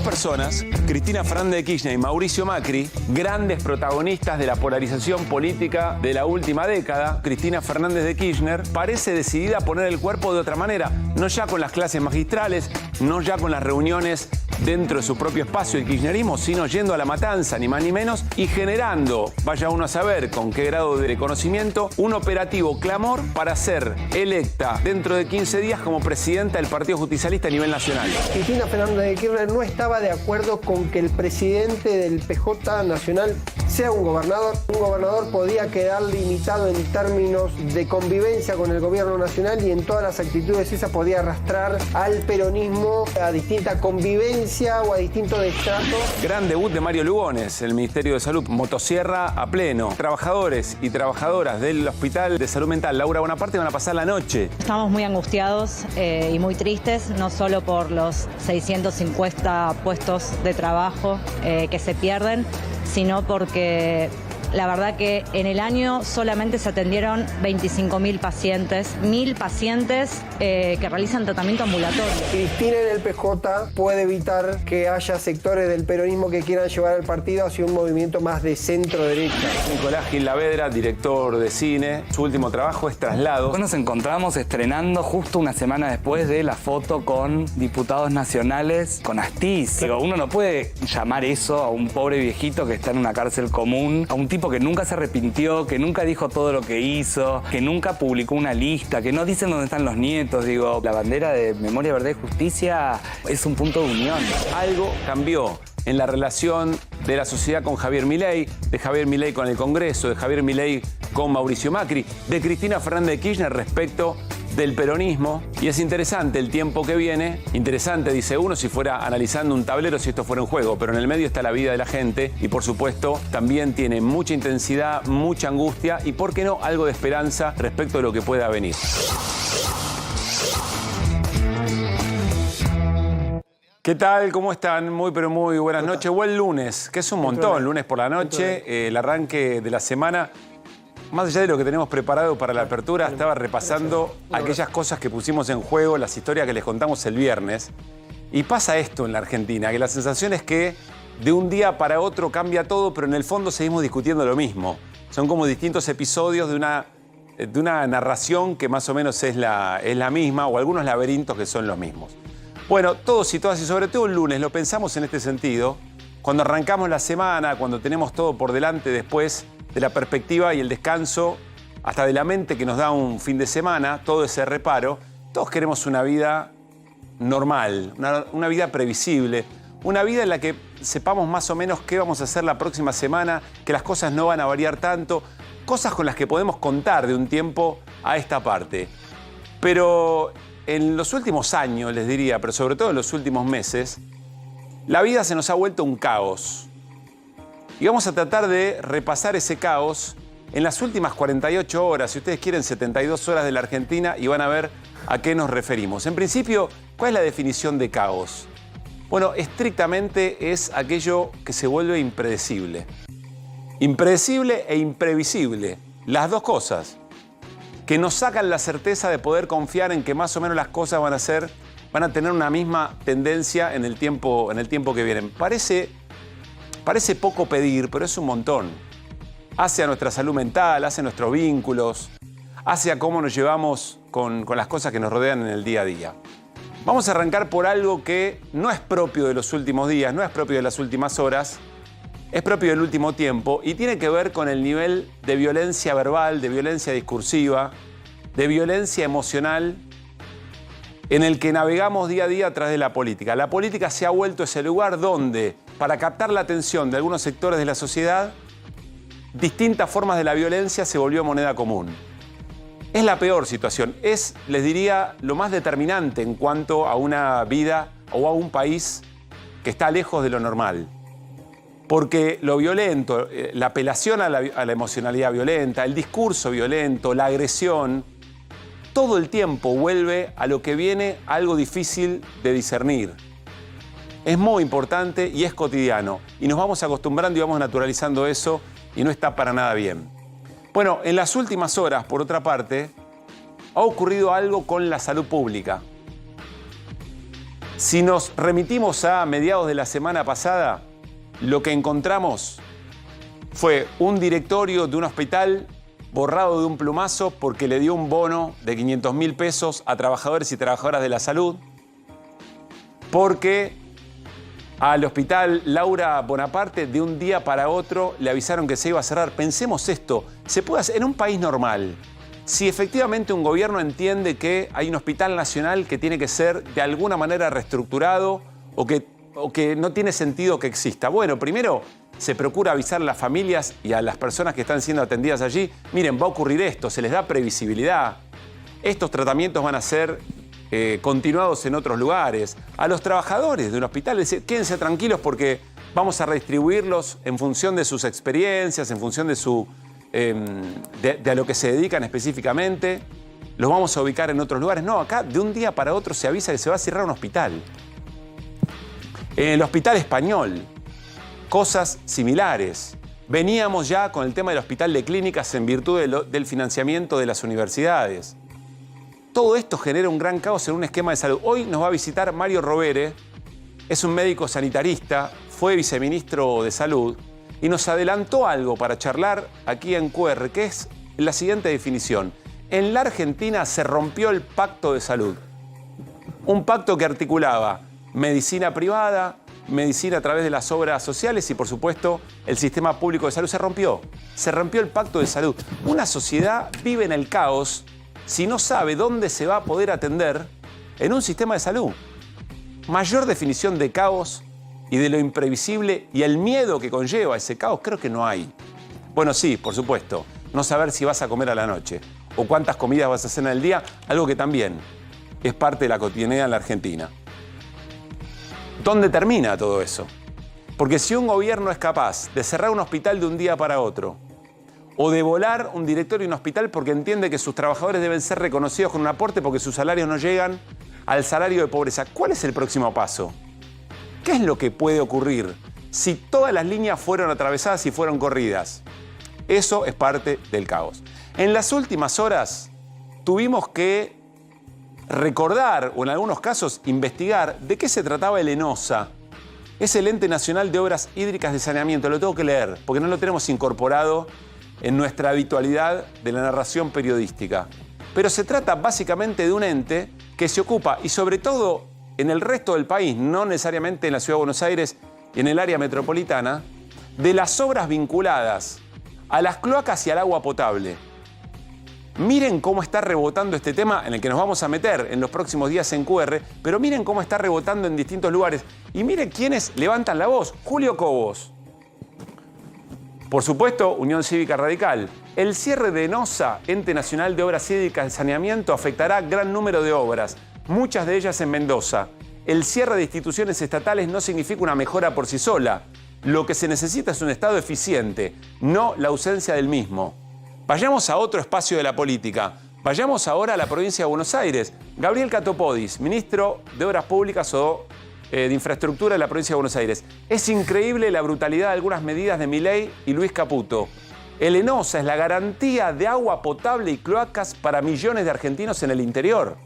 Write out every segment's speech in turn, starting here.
Dos personas, Cristina Fernández de Kirchner y Mauricio Macri, grandes protagonistas de la polarización política de la última década. Cristina Fernández de Kirchner parece decidida a poner el cuerpo de otra manera, no ya con las clases magistrales, no ya con las reuniones dentro de su propio espacio el kirchnerismo, sino yendo a la matanza, ni más ni menos, y generando, vaya uno a saber con qué grado de reconocimiento, un operativo clamor para ser electa dentro de 15 días como presidenta del Partido Justicialista a nivel nacional. Cristina Fernández de Kirchner no estaba de acuerdo con que el presidente del PJ nacional sea un gobernador. Un gobernador podía quedar limitado en términos de convivencia con el gobierno nacional y en todas las actitudes esa podía arrastrar al peronismo a distinta convivencia o a distintos destratos. Gran debut de Mario Lugones, el Ministerio de Salud, motosierra a pleno. Trabajadores y trabajadoras del Hospital de Salud Mental Laura Bonaparte van a pasar la noche. Estamos muy angustiados y muy tristes, no solo por los 650 puestos de trabajo que se pierden, sino porque la verdad que en el año solamente se atendieron 25.000 pacientes, 1.000 pacientes que realizan tratamiento ambulatorio. Cristina en el PJ puede evitar que haya sectores del peronismo que quieran llevar al partido hacia un movimiento más de centro-derecha. Nicolás Gil Lavedra, director de cine, su último trabajo es Traslados. Nos encontramos estrenando justo una semana después de la foto con diputados nacionales, con Astiz. Digo, uno no puede llamar eso a un pobre viejito que está en una cárcel común, a un tipo que nunca se arrepintió, que nunca dijo todo lo que hizo, que nunca publicó una lista, que no dicen dónde están los nietos. Digo, la bandera de Memoria, Verdad y Justicia es un punto de unión. Algo cambió en la relación de la sociedad con Javier Milei, de Javier Milei con el Congreso, de Javier Milei con Mauricio Macri, de Cristina Fernández de Kirchner respecto del peronismo. Y es interesante el tiempo que viene, interesante dice uno si fuera analizando un tablero, si esto fuera un juego, pero en el medio está la vida de la gente y por supuesto también tiene mucha intensidad, mucha angustia y por qué no algo de esperanza respecto de lo que pueda venir. ¿Qué tal? ¿Cómo están? Muy pero muy buenas noches. Buen lunes, que es un montón, lunes por la noche, el arranque de la semana. Más allá de lo que tenemos preparado para la apertura, estaba repasando aquellas cosas que pusimos en juego, las historias que les contamos el viernes. Y pasa esto en la Argentina, que la sensación es que de un día para otro cambia todo, pero en el fondo seguimos discutiendo lo mismo. Son como distintos episodios de una narración que más o menos es la misma, o algunos laberintos que son los mismos. Bueno, todos y todas, y sobre todo el lunes, lo pensamos en este sentido. Cuando arrancamos la semana, cuando tenemos todo por delante después de la perspectiva y el descanso, hasta de la mente que nos da un fin de semana, todo ese reparo, todos queremos una vida normal, una vida previsible, una vida en la que sepamos más o menos qué vamos a hacer la próxima semana, que las cosas no van a variar tanto, cosas con las que podemos contar de un tiempo a esta parte. Pero en los últimos años, les diría, pero sobre todo en los últimos meses, la vida se nos ha vuelto un caos. Y vamos a tratar de repasar ese caos en las últimas 48 horas, si ustedes quieren 72 horas de la Argentina, y van a ver a qué nos referimos. En principio, ¿cuál es la definición de caos? Bueno, estrictamente es aquello que se vuelve impredecible. Impredecible e imprevisible, las dos cosas, que nos sacan la certeza de poder confiar en que más o menos las cosas van a tener una misma tendencia en el tiempo que viene. Parece poco pedir, pero es un montón. Hace a nuestra salud mental, hace a nuestros vínculos, hace a cómo nos llevamos con las cosas que nos rodean en el día a día. Vamos a arrancar por algo que no es propio de los últimos días, no es propio de las últimas horas, es propio del último tiempo y tiene que ver con el nivel de violencia verbal, de violencia discursiva, de violencia emocional en el que navegamos día a día a través de la política. La política se ha vuelto ese lugar donde, para captar la atención de algunos sectores de la sociedad, distintas formas de la violencia se volvió moneda común. Es la peor situación, es, les diría, lo más determinante en cuanto a una vida o a un país que está lejos de lo normal. Porque lo violento, la apelación a la emocionalidad violenta, el discurso violento, la agresión, todo el tiempo vuelve a lo que viene algo difícil de discernir. Es muy importante y es cotidiano. Y nos vamos acostumbrando y vamos naturalizando eso y no está para nada bien. Bueno, en las últimas horas, por otra parte, ha ocurrido algo con la salud pública. Si nos remitimos a mediados de la semana pasada, lo que encontramos fue un directorio de un hospital borrado de un plumazo porque le dio un bono de 500.000 pesos a trabajadores y trabajadoras de la salud, porque al hospital Laura Bonaparte de un día para otro le avisaron que se iba a cerrar. Pensemos esto, se puede hacer en un país normal. Si efectivamente un gobierno entiende que hay un hospital nacional que tiene que ser de alguna manera reestructurado o que no tiene sentido que exista. Bueno, primero se procura avisar a las familias y a las personas que están siendo atendidas allí. Miren, va a ocurrir esto, se les da previsibilidad. Estos tratamientos van a ser continuados en otros lugares. A los trabajadores de un hospital les dice, quédense tranquilos porque vamos a redistribuirlos en función de sus experiencias, en función de a lo que se dedican específicamente. Los vamos a ubicar en otros lugares. No, acá de un día para otro se avisa que se va a cerrar un hospital. En el Hospital Español, cosas similares. Veníamos ya con el tema del hospital de clínicas en virtud del financiamiento de las universidades. Todo esto genera un gran caos en un esquema de salud. Hoy nos va a visitar Mario Rovere, es un médico sanitarista, fue viceministro de Salud y nos adelantó algo para charlar aquí en QR, que es la siguiente definición. En la Argentina se rompió el pacto de salud. Un pacto que articulaba medicina privada, medicina a través de las obras sociales y, por supuesto, el sistema público de salud. Se rompió el pacto de salud. Una sociedad vive en el caos si no sabe dónde se va a poder atender en un sistema de salud. Mayor definición de caos y de lo imprevisible y el miedo que conlleva ese caos, creo que no hay. Bueno, sí, por supuesto, no saber si vas a comer a la noche o cuántas comidas vas a hacer en el día, algo que también es parte de la cotidianidad en la Argentina. ¿Dónde termina todo eso? Porque si un gobierno es capaz de cerrar un hospital de un día para otro, o de volar un directorio de un hospital porque entiende que sus trabajadores deben ser reconocidos con un aporte porque sus salarios no llegan al salario de pobreza, ¿cuál es el próximo paso? ¿Qué es lo que puede ocurrir si todas las líneas fueron atravesadas y fueron corridas? Eso es parte del caos. En las últimas horas tuvimos que recordar, o en algunos casos investigar, de qué se trataba el ENOSA. Es el Ente Nacional de Obras Hídricas de Saneamiento. Lo tengo que leer porque no lo tenemos incorporado en nuestra habitualidad de la narración periodística. Pero se trata básicamente de un ente que se ocupa, y sobre todo en el resto del país, no necesariamente en la Ciudad de Buenos Aires y en el área metropolitana, de las obras vinculadas a las cloacas y al agua potable. Miren cómo está rebotando este tema en el que nos vamos a meter en los próximos días en QR, pero miren cómo está rebotando en distintos lugares. Y miren quiénes levantan la voz. Julio Cobos. Por supuesto, Unión Cívica Radical. El cierre de ENOSA, Ente Nacional de Obras Hídricas de Saneamiento, afectará gran número de obras, muchas de ellas en Mendoza. El cierre de instituciones estatales no significa una mejora por sí sola. Lo que se necesita es un Estado eficiente, no la ausencia del mismo. Vayamos a otro espacio de la política. Vayamos ahora a la provincia de Buenos Aires. Gabriel Catopodis, ministro de Obras Públicas o de Infraestructura de la provincia de Buenos Aires. Es increíble la brutalidad de algunas medidas de Milei y Luis Caputo. El ENOSA es la garantía de agua potable y cloacas para millones de argentinos en el interior.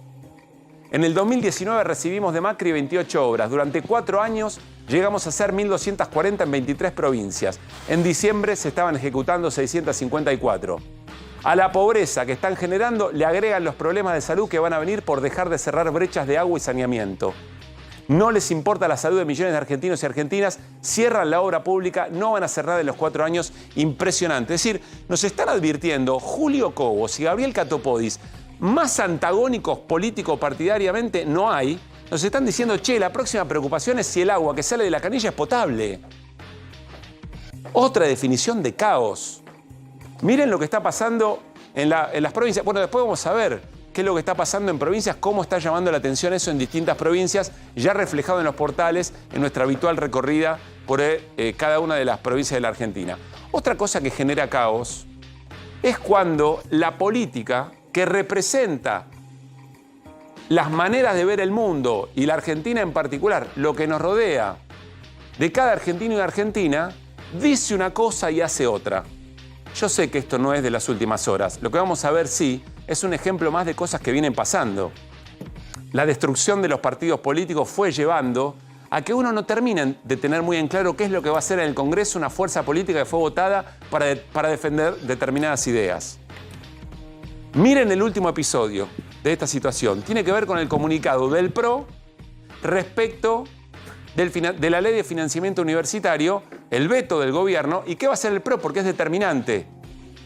En el 2019 recibimos de Macri 28 obras. Durante 4 años llegamos a hacer 1.240 en 23 provincias. En diciembre se estaban ejecutando 654. A la pobreza que están generando le agregan los problemas de salud que van a venir por dejar de cerrar brechas de agua y saneamiento. No les importa la salud de millones de argentinos y argentinas, cierran la obra pública, no van a cerrar en los 4 años. Impresionante. Es decir, nos están advirtiendo Julio Cobos y Gabriel Catopodis, más antagónicos político-partidariamente no hay. Nos están diciendo, che, la próxima preocupación es si el agua que sale de la canilla es potable. Otra definición de caos. Miren lo que está pasando en las provincias. Bueno, después vamos a ver qué es lo que está pasando en provincias, cómo está llamando la atención eso en distintas provincias, ya reflejado en los portales, en nuestra habitual recorrida por cada una de las provincias de la Argentina. Otra cosa que genera caos es cuando la política, que representa las maneras de ver el mundo, y la Argentina en particular, lo que nos rodea, de cada argentino y argentina, dice una cosa y hace otra. Yo sé que esto no es de las últimas horas. Lo que vamos a ver, sí, es un ejemplo más de cosas que vienen pasando. la destrucción de los partidos políticos fue llevando a que uno no termine de tener muy en claro qué es lo que va a hacer en el Congreso una fuerza política que fue votada para defender determinadas ideas. Miren el último episodio de esta situación. Tiene que ver con el comunicado del PRO respecto de la ley de financiamiento universitario, el veto del gobierno. ¿Y qué va a hacer el PRO? Porque es determinante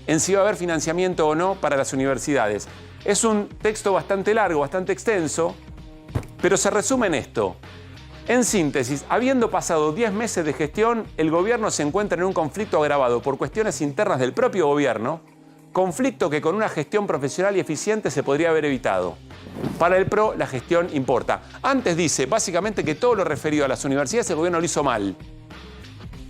en si va a haber financiamiento o no para las universidades. Es un texto bastante largo, bastante extenso, pero se resume en esto. En síntesis, habiendo pasado 10 meses de gestión, el gobierno se encuentra en un conflicto agravado por cuestiones internas del propio gobierno, conflicto que con una gestión profesional y eficiente se podría haber evitado. Para el PRO, la gestión importa. Antes dice, básicamente, que todo lo referido a las universidades el gobierno lo hizo mal.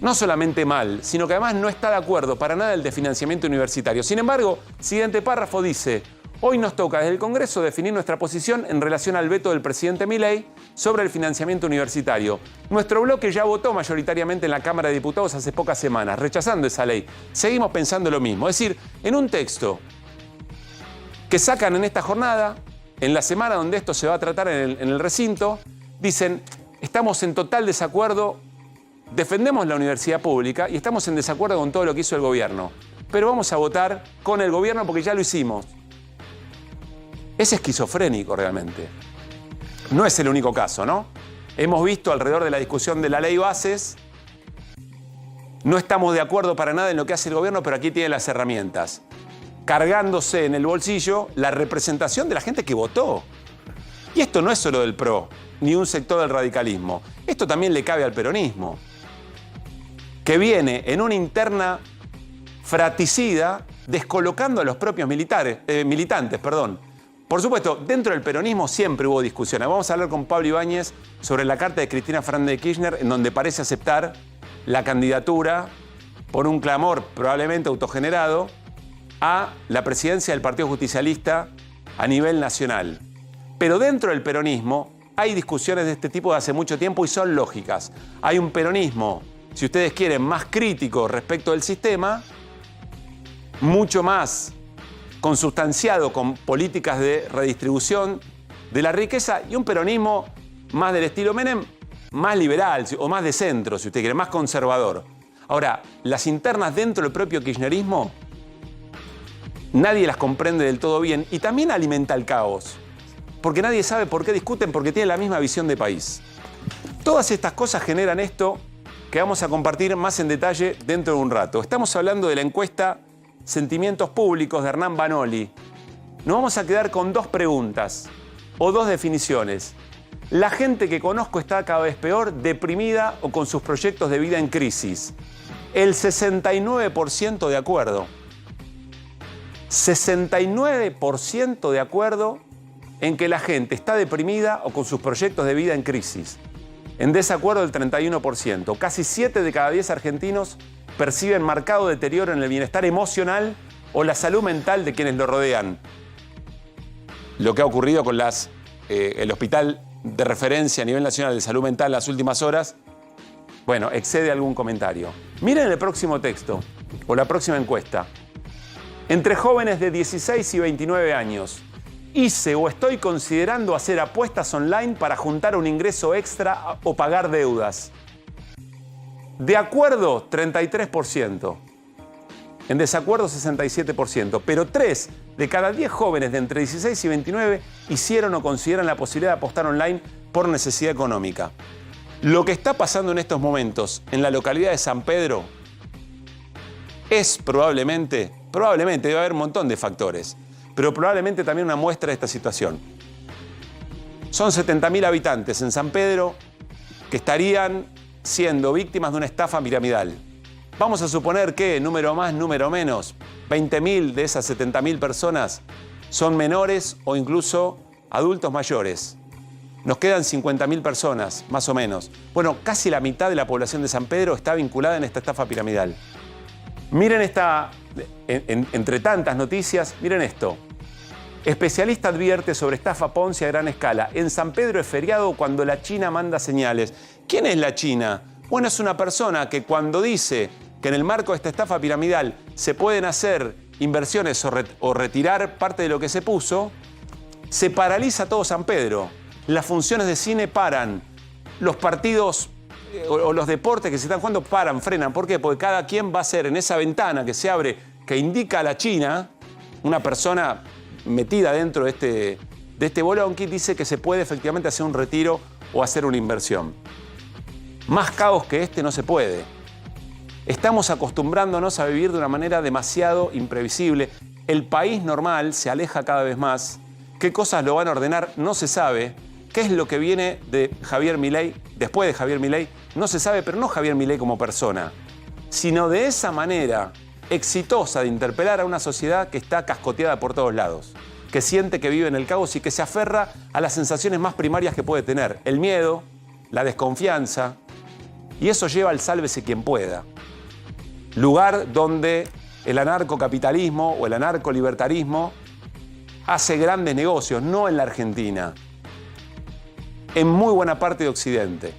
No solamente mal, sino que además no está de acuerdo para nada el de financiamiento universitario. Sin embargo, siguiente párrafo dice: hoy nos toca desde el Congreso definir nuestra posición en relación al veto del presidente Milei sobre el financiamiento universitario. Nuestro bloque ya votó mayoritariamente en la Cámara de Diputados hace pocas semanas, rechazando esa ley. Seguimos pensando lo mismo. Es decir, en un texto que sacan en esta jornada, en la semana donde esto se va a tratar en el recinto, dicen, estamos en total desacuerdo, defendemos la universidad pública y estamos en desacuerdo con todo lo que hizo el gobierno. Pero vamos a votar con el gobierno porque ya lo hicimos. Es esquizofrénico realmente. No es el único caso, ¿no? Hemos visto alrededor de la discusión de la ley Bases, no estamos de acuerdo para nada en lo que hace el gobierno, pero aquí tiene las herramientas. Cargándose en el bolsillo la representación de la gente que votó. Y esto no es solo del PRO, ni un sector del radicalismo. Esto también le cabe al peronismo, que viene en una interna fratricida, descolocando a los propios militantes. Por supuesto, dentro del peronismo siempre hubo discusiones. Vamos a hablar con Pablo Ibáñez sobre la carta de Cristina Fernández de Kirchner, en donde parece aceptar la candidatura por un clamor probablemente autogenerado a la presidencia del Partido Justicialista a nivel nacional. Pero dentro del peronismo hay discusiones de este tipo de hace mucho tiempo y son lógicas. Hay un peronismo, si ustedes quieren, más crítico respecto del sistema, mucho más consustanciado con políticas de redistribución de la riqueza, y un peronismo más del estilo Menem, más liberal o más de centro, si usted quiere, más conservador. Ahora, las internas dentro del propio kirchnerismo, nadie las comprende del todo bien y también alimenta el caos, porque nadie sabe por qué discuten, porque tienen la misma visión de país. Todas estas cosas generan esto que vamos a compartir más en detalle dentro de un rato. Estamos hablando de la encuesta Sentimientos Públicos de Hernán Banoli. Nos vamos a quedar con dos preguntas o dos definiciones. La gente que conozco está cada vez peor, deprimida o con sus proyectos de vida en crisis. El 69% de acuerdo. 69% de acuerdo en que la gente está deprimida o con sus proyectos de vida en crisis. En desacuerdo el 31%. Casi 7 de cada 10 argentinos perciben marcado deterioro en el bienestar emocional o la salud mental de quienes lo rodean. Lo que ha ocurrido con el Hospital de Referencia a nivel nacional de salud mental en las últimas horas, bueno, excede algún comentario. Miren el próximo texto o la próxima encuesta. Entre jóvenes de 16 y 29 años, hice o estoy considerando hacer apuestas online para juntar un ingreso extra o pagar deudas. De acuerdo, 33%. En desacuerdo, 67%. Pero 3 de cada 10 jóvenes de entre 16 y 29 hicieron o consideran la posibilidad de apostar online por necesidad económica. Lo que está pasando en estos momentos en la localidad de San Pedro es probablemente debe haber un montón de factores, pero probablemente también una muestra de esta situación. Son 70.000 habitantes en San Pedro que estarían siendo víctimas de una estafa piramidal. Vamos a suponer que, número más, número menos, 20.000 de esas 70.000 personas son menores o incluso adultos mayores. Nos quedan 50.000 personas, más o menos. Bueno, casi la mitad de la población de San Pedro está vinculada en esta estafa piramidal. Miren entre tantas noticias, miren esto. Especialista advierte sobre estafa Ponzi a gran escala. En San Pedro es feriado cuando la China manda señales. ¿Quién es la China? Bueno, es una persona que cuando dice que en el marco de esta estafa piramidal se pueden hacer inversiones o retirar parte de lo que se puso, se paraliza todo San Pedro. las funciones de cine paran, los partidos o los deportes que se están jugando paran, frenan. ¿Por qué? Porque cada quien va a hacer en esa ventana que se abre, que indica a la China, una persona metida dentro de este bolonqui, dice que se puede efectivamente hacer un retiro o hacer una inversión. Más caos que este no se puede. Estamos acostumbrándonos a vivir de una manera demasiado imprevisible. El país normal se aleja cada vez más. ¿Qué cosas lo van a ordenar? No se sabe. ¿Qué es lo que viene de Javier Milei, después de Javier Milei? No se sabe, pero no Javier Milei como persona, sino de esa manera exitosa de interpelar a una sociedad que está cascoteada por todos lados, que siente que vive en el caos y que se aferra a las sensaciones más primarias que puede tener. El miedo, la desconfianza, y eso lleva al sálvese quien pueda. Lugar donde el anarcocapitalismo o el anarcolibertarismo hace grandes negocios, no en la Argentina, en muy buena parte de Occidente.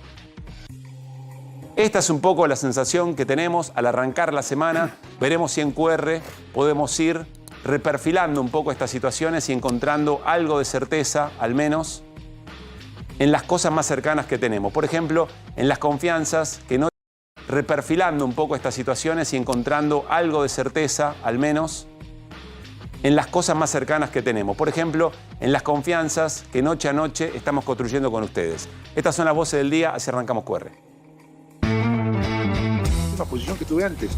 Esta es un poco la sensación que tenemos al arrancar la semana. Veremos si en QR podemos ir reperfilando un poco estas situaciones y encontrando algo de certeza, al menos, en las cosas más cercanas que tenemos. Por ejemplo, en las confianzas, que no reperfilando un poco estas situaciones y encontrando algo de certeza, al menos, en las cosas más cercanas que tenemos. Por ejemplo, en las confianzas que noche a noche estamos construyendo con ustedes. Estas son las voces del día, así arrancamos QR. La posición que tuve antes,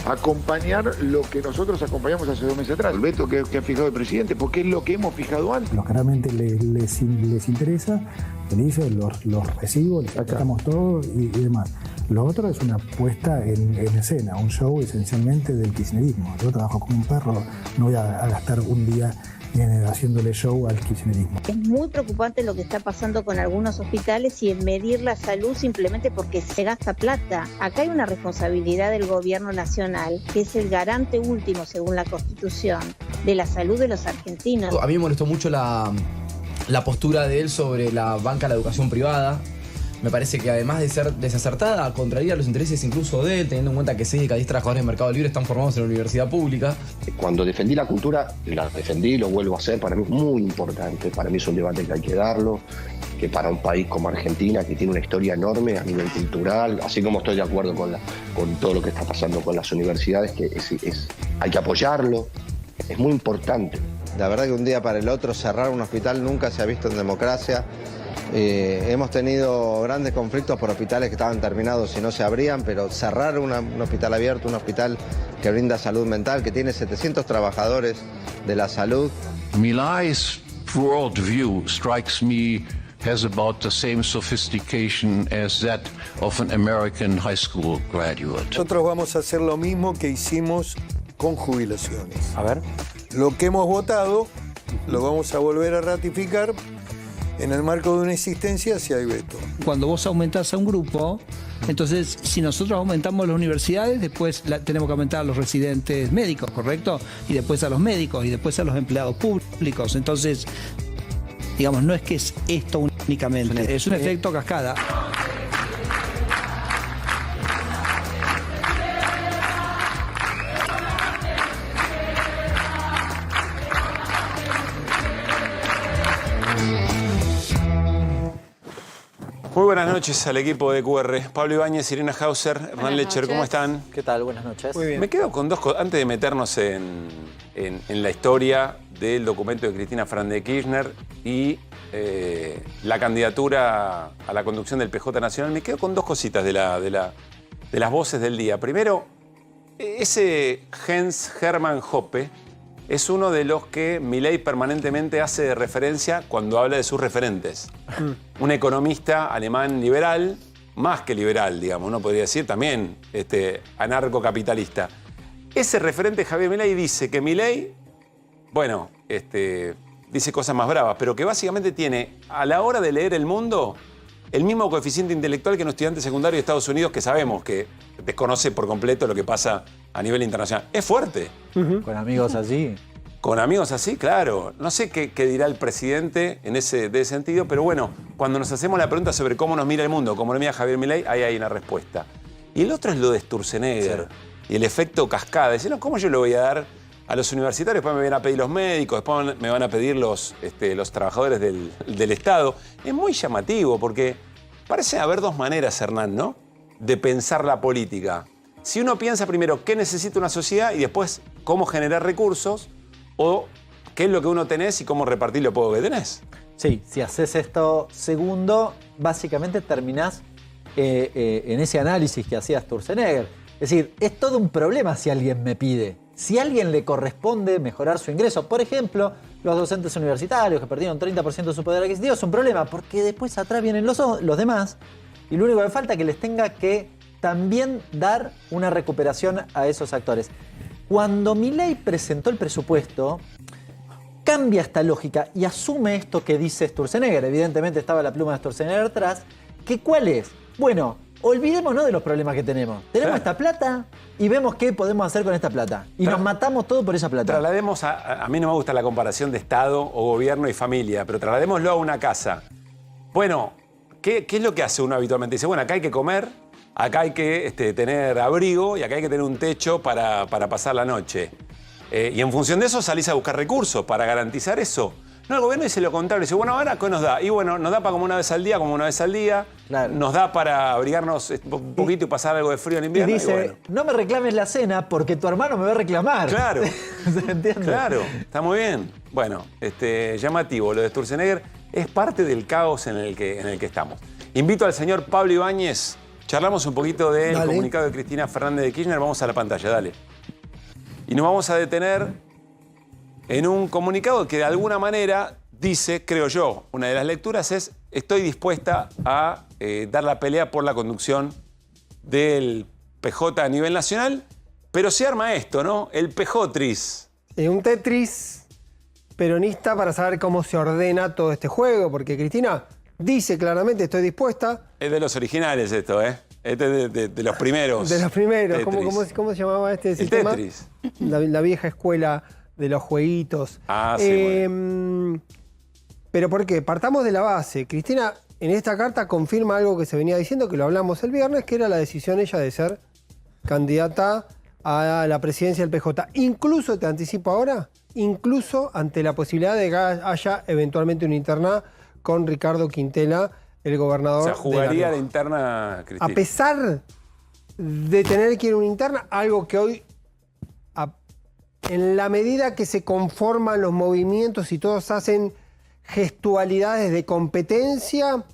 acompañar lo que nosotros acompañamos hace 2 meses atrás, el veto que ha fijado el presidente, porque es lo que hemos fijado antes. Los que realmente les interesa, le dice, los recibo, les sacamos todo y demás. Lo otro es una puesta en escena, un show esencialmente del kirchnerismo. Yo trabajo como un perro, no voy a gastar un día haciéndole show al kirchnerismo. Es muy preocupante lo que está pasando con algunos hospitales y en medir la salud simplemente porque se gasta plata. Acá hay una responsabilidad del gobierno nacional, que es el garante último, según la Constitución, de la salud de los argentinos. A mí me molestó mucho la postura de él sobre la banca de la educación privada. Me parece que además de ser desacertada, contraría los intereses incluso de él, teniendo en cuenta que 6 de cada 10 trabajadores del mercado libre están formados en la universidad pública. Cuando defendí la cultura, la defendí, lo vuelvo a hacer, para mí es muy importante, para mí es un debate que hay que darlo, que para un país como Argentina, que tiene una historia enorme a nivel cultural, así como estoy de acuerdo con todo lo que está pasando con las universidades, que hay que apoyarlo, es muy importante. La verdad que un día para el otro cerrar un hospital nunca se ha visto en democracia. Hemos tenido grandes conflictos por hospitales que estaban terminados y no se abrían, pero cerrar un hospital abierto, un hospital que brinda salud mental, que tiene 700 trabajadores de la salud. Milei's broad view strikes me has about the same sophistication as that of an American high school graduate. Nosotros vamos a hacer lo mismo que hicimos con jubilaciones. A ver. Lo que hemos votado lo vamos a volver a ratificar en el marco de una insistencia si hay veto. Cuando vos aumentás a un grupo, entonces si nosotros aumentamos las universidades, después tenemos que aumentar a los residentes médicos, ¿correcto? Y después a los médicos y después a los empleados públicos. Entonces, digamos, no es que es esto únicamente, es un efecto cascada. Muy buenas noches al equipo de QR. Pablo Ibáñez, Irina Hauser, Hernán Lecher, ¿cómo están? ¿Qué tal? Buenas noches. Muy bien. Me quedo con dos cosas. Antes de meternos en la historia del documento de Cristina Fernández de Kirchner y la candidatura a la conducción del PJ Nacional, me quedo con dos cositas de las voces del día. Primero, ese Jens Hermann Hoppe es uno de los que Milei permanentemente hace de referencia cuando habla de sus referentes. Un economista alemán liberal, más que liberal, digamos, uno podría decir también anarcocapitalista. Ese referente, Javier Milei, dice que Milei, bueno, dice cosas más bravas, pero que básicamente tiene, a la hora de leer el mundo, el mismo coeficiente intelectual que un estudiante secundario de Estados Unidos que sabemos que desconoce por completo lo que pasa a nivel internacional. Es fuerte. Con amigos así. Con amigos así, claro. No sé qué dirá el presidente de ese sentido, pero bueno, cuando nos hacemos la pregunta sobre cómo nos mira el mundo, cómo lo mira Javier Milei, ahí hay una respuesta. Y el otro es lo de Sturzenegger y el efecto cascada. Decir, no, ¿cómo yo le voy a dar a los universitarios, después me van a pedir los médicos, después me van a pedir los trabajadores del Estado. Es muy llamativo porque parece haber dos maneras, Hernán, ¿no?, de pensar la política. Si uno piensa primero qué necesita una sociedad y después cómo generar recursos, o qué es lo que uno tenés y cómo repartir lo poco que tenés. Sí, si haces esto segundo, básicamente terminás en ese análisis que hacía Sturzenegger. Es decir, es todo un problema si alguien me pide. Si a alguien le corresponde mejorar su ingreso, por ejemplo, los docentes universitarios que perdieron 30% de su poder adquisitivo, es un problema, porque después atrás vienen los demás y lo único que falta es que les tenga que también dar una recuperación a esos actores. Cuando Milei presentó el presupuesto, cambia esta lógica y asume esto que dice Sturzenegger. Evidentemente estaba la pluma de Sturzenegger atrás. ¿Que cuál es? Bueno, olvidémonos de los problemas que tenemos. Tenemos esta plata y vemos qué podemos hacer con esta plata. Y nos matamos todo por esa plata. Traslademos a mí no me gusta la comparación de Estado o gobierno y familia, pero trasladémoslo a una casa. Bueno, ¿qué es lo que hace uno habitualmente? Dice, bueno, acá hay que comer, acá hay que tener abrigo y acá hay que tener un techo para pasar la noche. Y en función de eso salís a buscar recursos para garantizar eso. No, el gobierno dice lo contrario. Dice, bueno, ahora ¿qué nos da? Y bueno, nos da para como una vez al día. Claro. Nos da para abrigarnos un poquito y pasar algo de frío en invierno. Y dice, bueno, no me reclames la cena porque tu hermano me va a reclamar. Claro. ¿Se entiende? Claro, está muy bien. Bueno, llamativo. Lo de Sturzenegger es parte del caos en el que estamos. Invito al señor Pablo Ibáñez. Charlamos un poquito del comunicado de Cristina Fernández de Kirchner. Vamos a la pantalla, dale. Y nos vamos a detener en un comunicado que de alguna manera dice, creo yo, una de las lecturas es: estoy dispuesta a dar la pelea por la conducción del PJ a nivel nacional, pero se arma esto, ¿no? El PJtris. Un Tetris peronista para saber cómo se ordena todo este juego, porque Cristina dice claramente, estoy dispuesta. Es de los originales esto, ¿eh? Este es de los primeros. De los primeros. ¿Cómo se llamaba este sistema? El Tetris. La vieja escuela de los jueguitos. Ah, sí. Bueno. ¿Pero por qué? Partamos de la base. Cristina en esta carta confirma algo que se venía diciendo, que lo hablamos el viernes, que era la decisión ella de ser candidata a la presidencia del PJ. Incluso, te anticipo ahora, incluso ante la posibilidad de que haya eventualmente una interna con Ricardo Quintela, el gobernador. O sea, jugaría la interna, Cristina. A pesar de tener que ir a una interna, algo que hoy, en la medida que se conforman los movimientos y todos hacen gestualidades de competencia,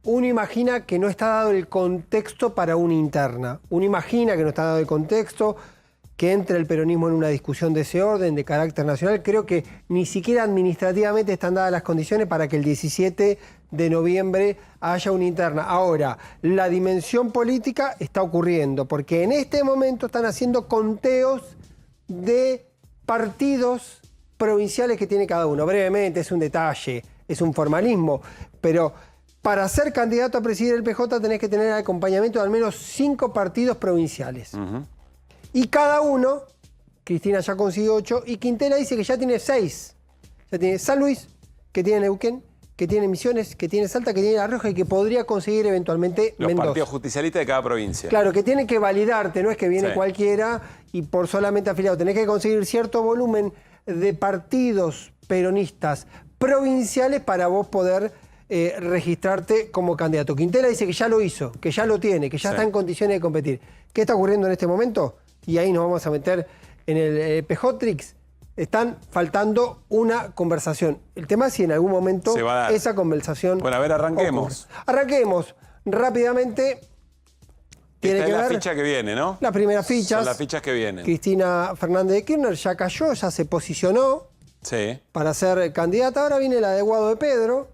uno imagina que no está dado el contexto para una interna. Uno imagina que no está dado el contexto, que entre el peronismo en una discusión de ese orden, de carácter nacional. Creo que ni siquiera administrativamente están dadas las condiciones para que el 17 de noviembre haya una interna. Ahora, la dimensión política está ocurriendo, porque en este momento están haciendo conteos de partidos provinciales que tiene cada uno. Brevemente, es un detalle, es un formalismo, pero para ser candidato a presidir el PJ tenés que tener el acompañamiento de al menos 5 partidos provinciales. Y cada uno, Cristina ya consiguió 8, y Quintela dice que ya tiene 6. Ya tiene San Luis, que tiene Neuquén, que tiene Misiones, que tiene Salta, que tiene La Rioja y que podría conseguir eventualmente los Mendoza. Partidos justicialistas de cada provincia. Claro, que tiene que validarte, no es que viene cualquiera y por solamente afiliado. Tenés que conseguir cierto volumen de partidos peronistas provinciales para vos poder registrarte como candidato. Quintela dice que ya lo hizo, que ya lo tiene, que ya está en condiciones de competir. ¿Qué está ocurriendo en este momento? Y ahí nos vamos a meter en el PJtris. Están faltando una conversación. El tema es si en algún momento esa conversación... Bueno, a ver, arranquemos. Arranquemos rápidamente. Esta es la ficha que viene, ¿no? Las primeras fichas. Son las fichas que vienen. Cristina Fernández de Kirchner ya cayó, ya se posicionó para ser candidata. Ahora viene la de Guado de Pedro.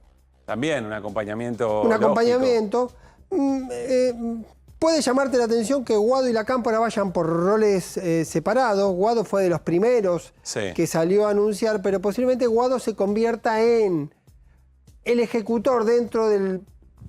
También un acompañamiento. Un acompañamiento. Puede llamarte la atención que Guado y la Cámpora vayan por roles separados. Guado fue de los primeros que salió a anunciar, pero posiblemente Guado se convierta en el ejecutor dentro de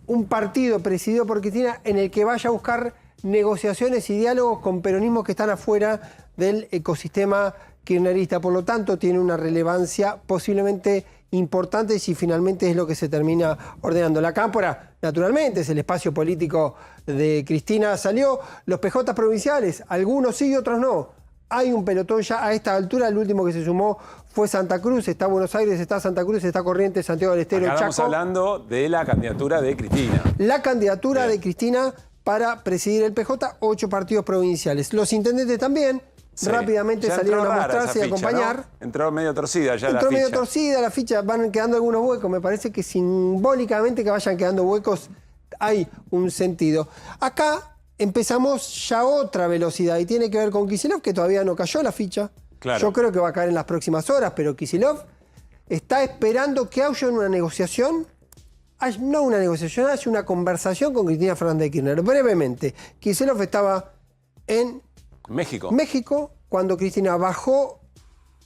un partido presidido por Cristina en el que vaya a buscar negociaciones y diálogos con peronismos que están afuera del ecosistema kirchnerista. Por lo tanto, tiene una relevancia posiblemente importante si finalmente es lo que se termina ordenando. La Cámpora, naturalmente, es el espacio político de Cristina. Salió los PJ provinciales, algunos sí y otros no. hay un pelotón ya a esta altura. El último que se sumó fue Santa Cruz, está Buenos Aires, está Santa Cruz, está Corrientes, Santiago del Estero, Acá Chaco. estamos hablando de la candidatura de Cristina. La candidatura de Cristina para presidir el PJ, 8 partidos provinciales. Los intendentes también rápidamente Ya salieron entró a rara mostrarse y esa ficha, acompañar. ¿no? Entró medio torcida ya la Entró ficha. medio torcida la ficha, van quedando algunos huecos. Me parece que simbólicamente que vayan quedando huecos hay un sentido. Acá empezamos ya otra velocidad y tiene que ver con Kicillof, que todavía no cayó la ficha. Claro. Yo creo que va a caer en las próximas horas, pero Kicillof está esperando que haya una negociación. No una negociación, haya una conversación con Cristina Fernández de Kirchner. Brevemente, Kicillof estaba en México, cuando Cristina bajó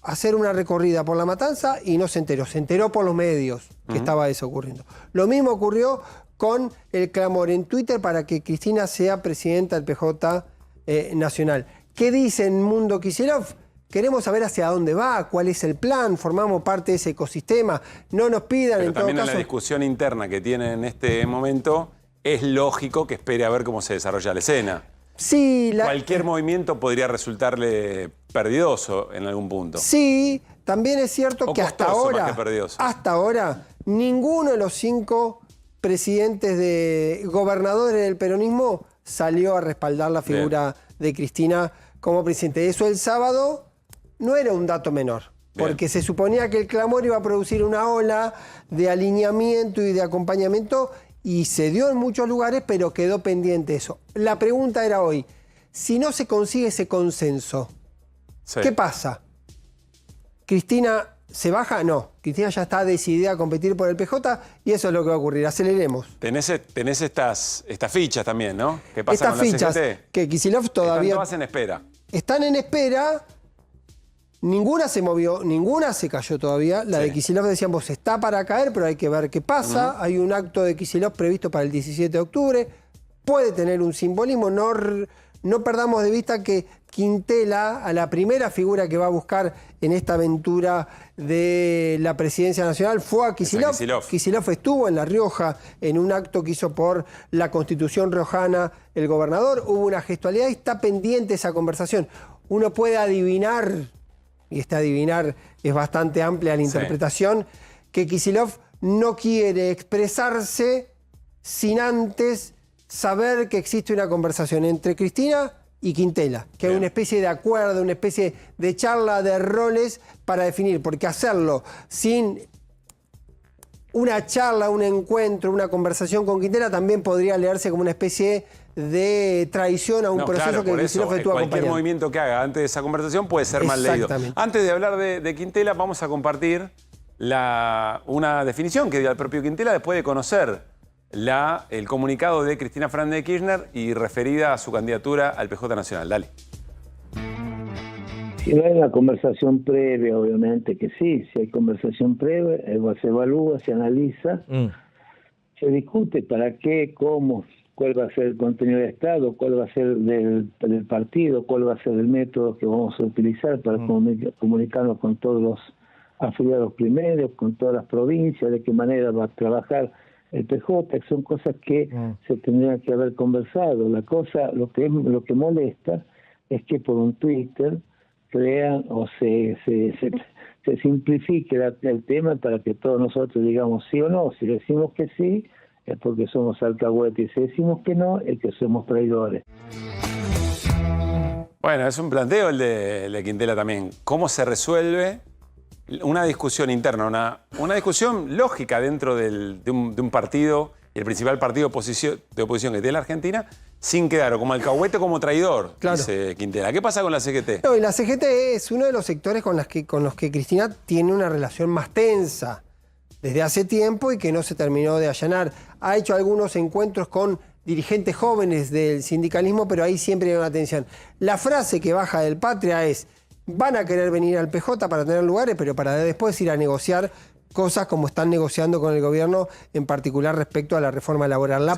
a hacer una recorrida por La Matanza y no se enteró por los medios que estaba eso ocurriendo. Lo mismo ocurrió con el clamor en Twitter para que Cristina sea presidenta del PJ nacional. ¿Qué dice en Mundo Kicillof? Queremos saber hacia dónde va, cuál es el plan, formamos parte de ese ecosistema, no nos pidan Pero en todo también caso... en la discusión interna que tiene en este momento, es lógico que espere a ver cómo se desarrolla la escena. Sí, Cualquier movimiento podría resultarle perdidoso en algún punto. Sí, también es cierto O que hasta costoso ahora, más que perdidoso. ninguno de los 5 presidentes de gobernadores del peronismo salió a respaldar la figura de Cristina como presidente. Eso el sábado no era un dato menor, porque se suponía que el clamor iba a producir una ola de alineamiento y de acompañamiento, y se dio en muchos lugares, pero quedó pendiente eso. La pregunta era hoy, si no se consigue ese consenso, ¿qué pasa? ¿Cristina se baja? No, Cristina ya está decidida a competir por el PJ y eso es lo que va a ocurrir. Aceleremos. Tenés estas fichas también, ¿no? ¿Qué pasa Estas con fichas la CGT? que Kicillof todavía... Están todas en espera. Están en espera, ninguna se movió, ninguna se cayó todavía. La de Kicillof decíamos está para caer, pero hay que ver qué pasa. Hay un acto de Kicillof previsto para el 17 de octubre. Puede tener un simbolismo, no perdamos de vista que Quintela, a la primera figura que va a buscar en esta aventura de la presidencia nacional, fue a Kicillof. Kicillof estuvo en La Rioja en un acto que hizo por la Constitución riojana el gobernador. Hubo una gestualidad y está pendiente esa conversación. Uno puede adivinar, y este adivinar es bastante amplia la interpretación, que Kicillof no quiere expresarse sin antes saber que existe una conversación entre Cristina y Quintela, que hay una especie de acuerdo, una especie de charla de roles para definir, porque hacerlo sin una charla, un encuentro, una conversación con Quintela también podría leerse como una especie de traición a un proceso que Kicillof estuvo acompañando. Cualquier movimiento que haga antes de esa conversación puede ser mal leído. Antes de hablar de Quintela, vamos a compartir una definición que dio el propio Quintela después de conocer el comunicado de Cristina Fernández de Kirchner y referida a su candidatura al PJ Nacional. Dale. Si no hay una conversación previa, obviamente que sí. Si hay conversación previa, se evalúa, se analiza, se discute para qué, cómo, cuál va a ser el contenido del Estado, cuál va a ser del partido, cuál va a ser el método que vamos a utilizar para comunicarnos con todos los afiliados primarios, con todas las provincias, de qué manera va a trabajar el PJ, son cosas que se tendrían que haber conversado. Lo que molesta es que por un Twitter crean o se simplifique el tema para que todos nosotros digamos sí o no. Si decimos que sí, es porque somos alcahuetes, y si decimos que no, es que somos traidores. Bueno, es un planteo el de Quintela también. ¿Cómo se resuelve una discusión interna, una discusión lógica dentro de un partido, y el principal partido de oposición que tiene la Argentina, sin quedar o como alcahuete o como traidor, dice Quintela? ¿Qué pasa con la CGT? No, y la CGT es uno de los sectores con los que Cristina tiene una relación más tensa desde hace tiempo y que no se terminó de allanar. Ha hecho algunos encuentros con dirigentes jóvenes del sindicalismo, pero ahí siempre hay una tensión. La frase que baja del Patria es: van a querer venir al PJ para tener lugares, pero para después ir a negociar cosas como están negociando con el gobierno, en particular respecto a la reforma laboral. La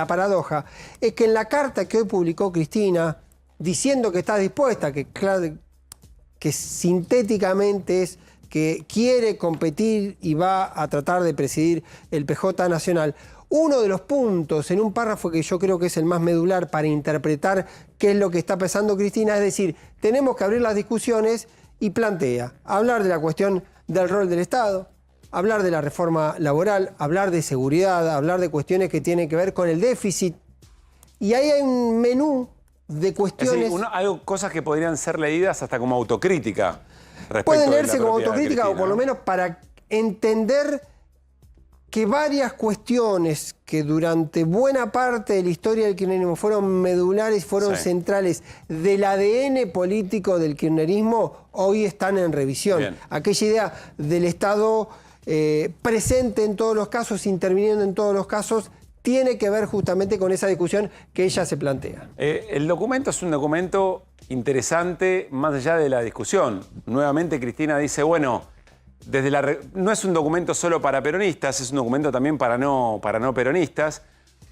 paradoja es que en la carta que hoy publicó Cristina, diciendo que está dispuesta, que sintéticamente es que quiere competir y va a tratar de presidir el PJ Nacional, uno de los puntos en un párrafo que yo creo que es el más medular para interpretar qué es lo que está pensando Cristina, es decir, tenemos que abrir las discusiones y plantea hablar de la cuestión del rol del Estado, hablar de la reforma laboral, hablar de seguridad, hablar de cuestiones que tienen que ver con el déficit. Y ahí hay un menú de cuestiones... Es decir, hay cosas que podrían ser leídas hasta como autocrítica. Pueden leerse como autocrítica o por lo menos para entender que varias cuestiones que durante buena parte de la historia del kirchnerismo fueron medulares, fueron centrales del ADN político del kirchnerismo, hoy están en revisión. Bien. Aquella idea del Estado presente en todos los casos, interviniendo en todos los casos, tiene que ver justamente con esa discusión que ella se plantea. El documento es un documento interesante más allá de la discusión. Nuevamente Cristina dice, bueno, no es un documento solo para peronistas, es un documento también para no peronistas.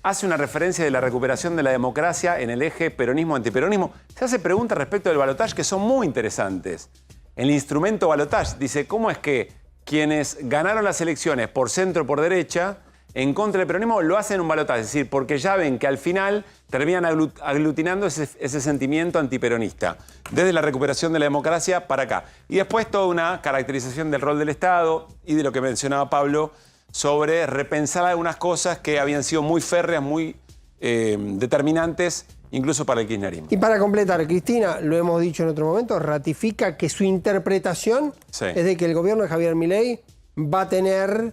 Hace una referencia de la recuperación de la democracia en el eje peronismo-antiperonismo. Se hace preguntas respecto del balotaje que son muy interesantes. El instrumento balotaje dice, ¿cómo es que quienes ganaron las elecciones por centro o por derecha en contra del peronismo lo hacen en un balotaje? Es decir, porque ya ven que al final terminan aglutinando ese sentimiento antiperonista, desde la recuperación de la democracia para acá. Y después toda una caracterización del rol del Estado y de lo que mencionaba Pablo sobre repensar algunas cosas que habían sido muy férreas, muy determinantes, incluso para el kirchnerismo. Y para completar, Cristina, lo hemos dicho en otro momento, ratifica que su interpretación es de que el gobierno de Javier Milei va a tener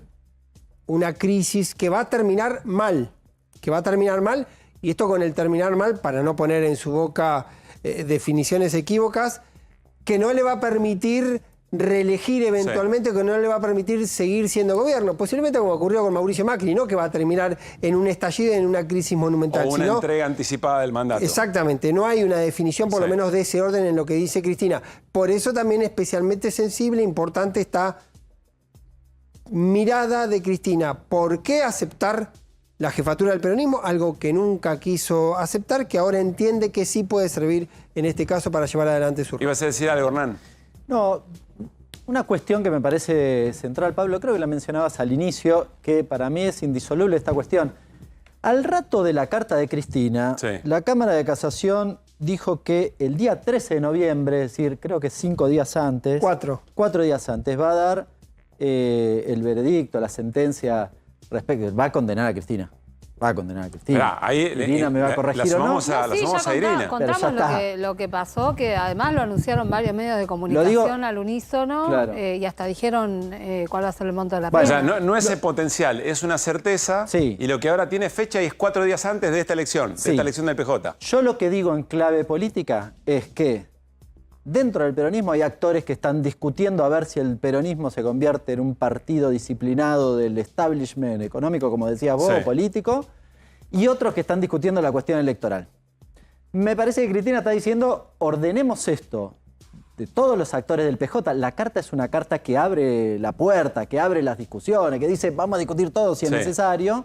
una crisis que va a terminar mal, y esto con el terminar mal, para no poner en su boca definiciones equívocas, que no le va a permitir reelegir eventualmente, que no le va a permitir seguir siendo gobierno, posiblemente como ocurrió con Mauricio Macri, no que va a terminar en un estallido, en una crisis monumental. O una entrega anticipada del mandato. Exactamente, no hay una definición por lo menos de ese orden en lo que dice Cristina. Por eso también especialmente sensible, importante esta mirada de Cristina. ¿Por qué aceptar la jefatura del peronismo? Algo que nunca quiso aceptar, que ahora entiende que sí puede servir en este caso para llevar adelante su rol. ¿Ibas a decir algo, Hernán? No, una cuestión que me parece central, Pablo, creo que la mencionabas al inicio, que para mí es indisoluble esta cuestión. Al rato de la carta de Cristina, la Cámara de Casación dijo que el día 13 de noviembre, es decir, creo que 5 días antes... 4 días antes, va a dar el veredicto, la sentencia respecto, va a condenar a Cristina. Va a condenar a Cristina. Mirá, ahí Irina me va a corregir o no. La sumamos a Irina. Contamos lo que pasó, que además lo anunciaron varios medios de comunicación al unísono, y hasta dijeron cuál va a ser el monto de la pena. O sea, no es el potencial, es una certeza, y lo que ahora tiene fecha y es 4 días antes de esta elección, de esta elección del PJ. Yo lo que digo en clave política es que dentro del peronismo hay actores que están discutiendo a ver si el peronismo se convierte en un partido disciplinado del establishment económico, como decías vos, o político, y otros que están discutiendo la cuestión electoral. Me parece que Cristina está diciendo, ordenemos esto de todos los actores del PJ. La carta es una carta que abre la puerta, que abre las discusiones, que dice vamos a discutir todo si es necesario,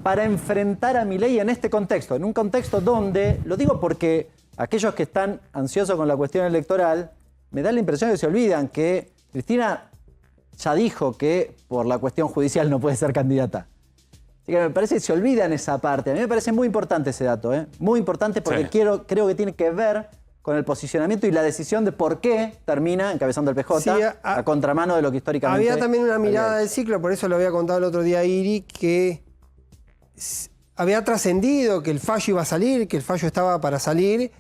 para enfrentar a Milei en este contexto, en un contexto donde, lo digo porque aquellos que están ansiosos con la cuestión electoral, me da la impresión que se olvidan que Cristina ya dijo que por la cuestión judicial no puede ser candidata. Así que me parece que se olvidan esa parte. A mí me parece muy importante ese dato, muy importante porque creo que tiene que ver con el posicionamiento y la decisión de por qué termina encabezando el PJ a contramano de lo que históricamente... Había también una mirada del ciclo, por eso lo había contado el otro día Iri, que había trascendido que el fallo iba a salir, que el fallo estaba para salir,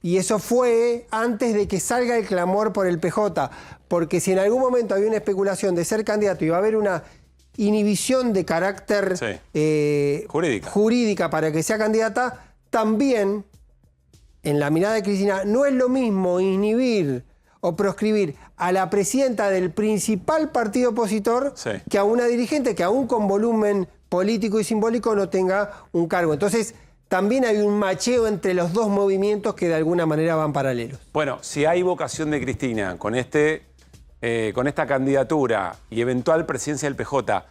y eso fue antes de que salga el clamor por el PJ, porque si en algún momento había una especulación de ser candidato y va a haber una inhibición de carácter jurídica para que sea candidata, también en la mirada de Cristina no es lo mismo inhibir o proscribir a la presidenta del principal partido opositor que a una dirigente que aún con volumen político y simbólico no tenga un cargo. Entonces también hay un macheo entre los dos movimientos que de alguna manera van paralelos. Bueno, si hay vocación de Cristina con esta candidatura y eventual presidencia del PJ,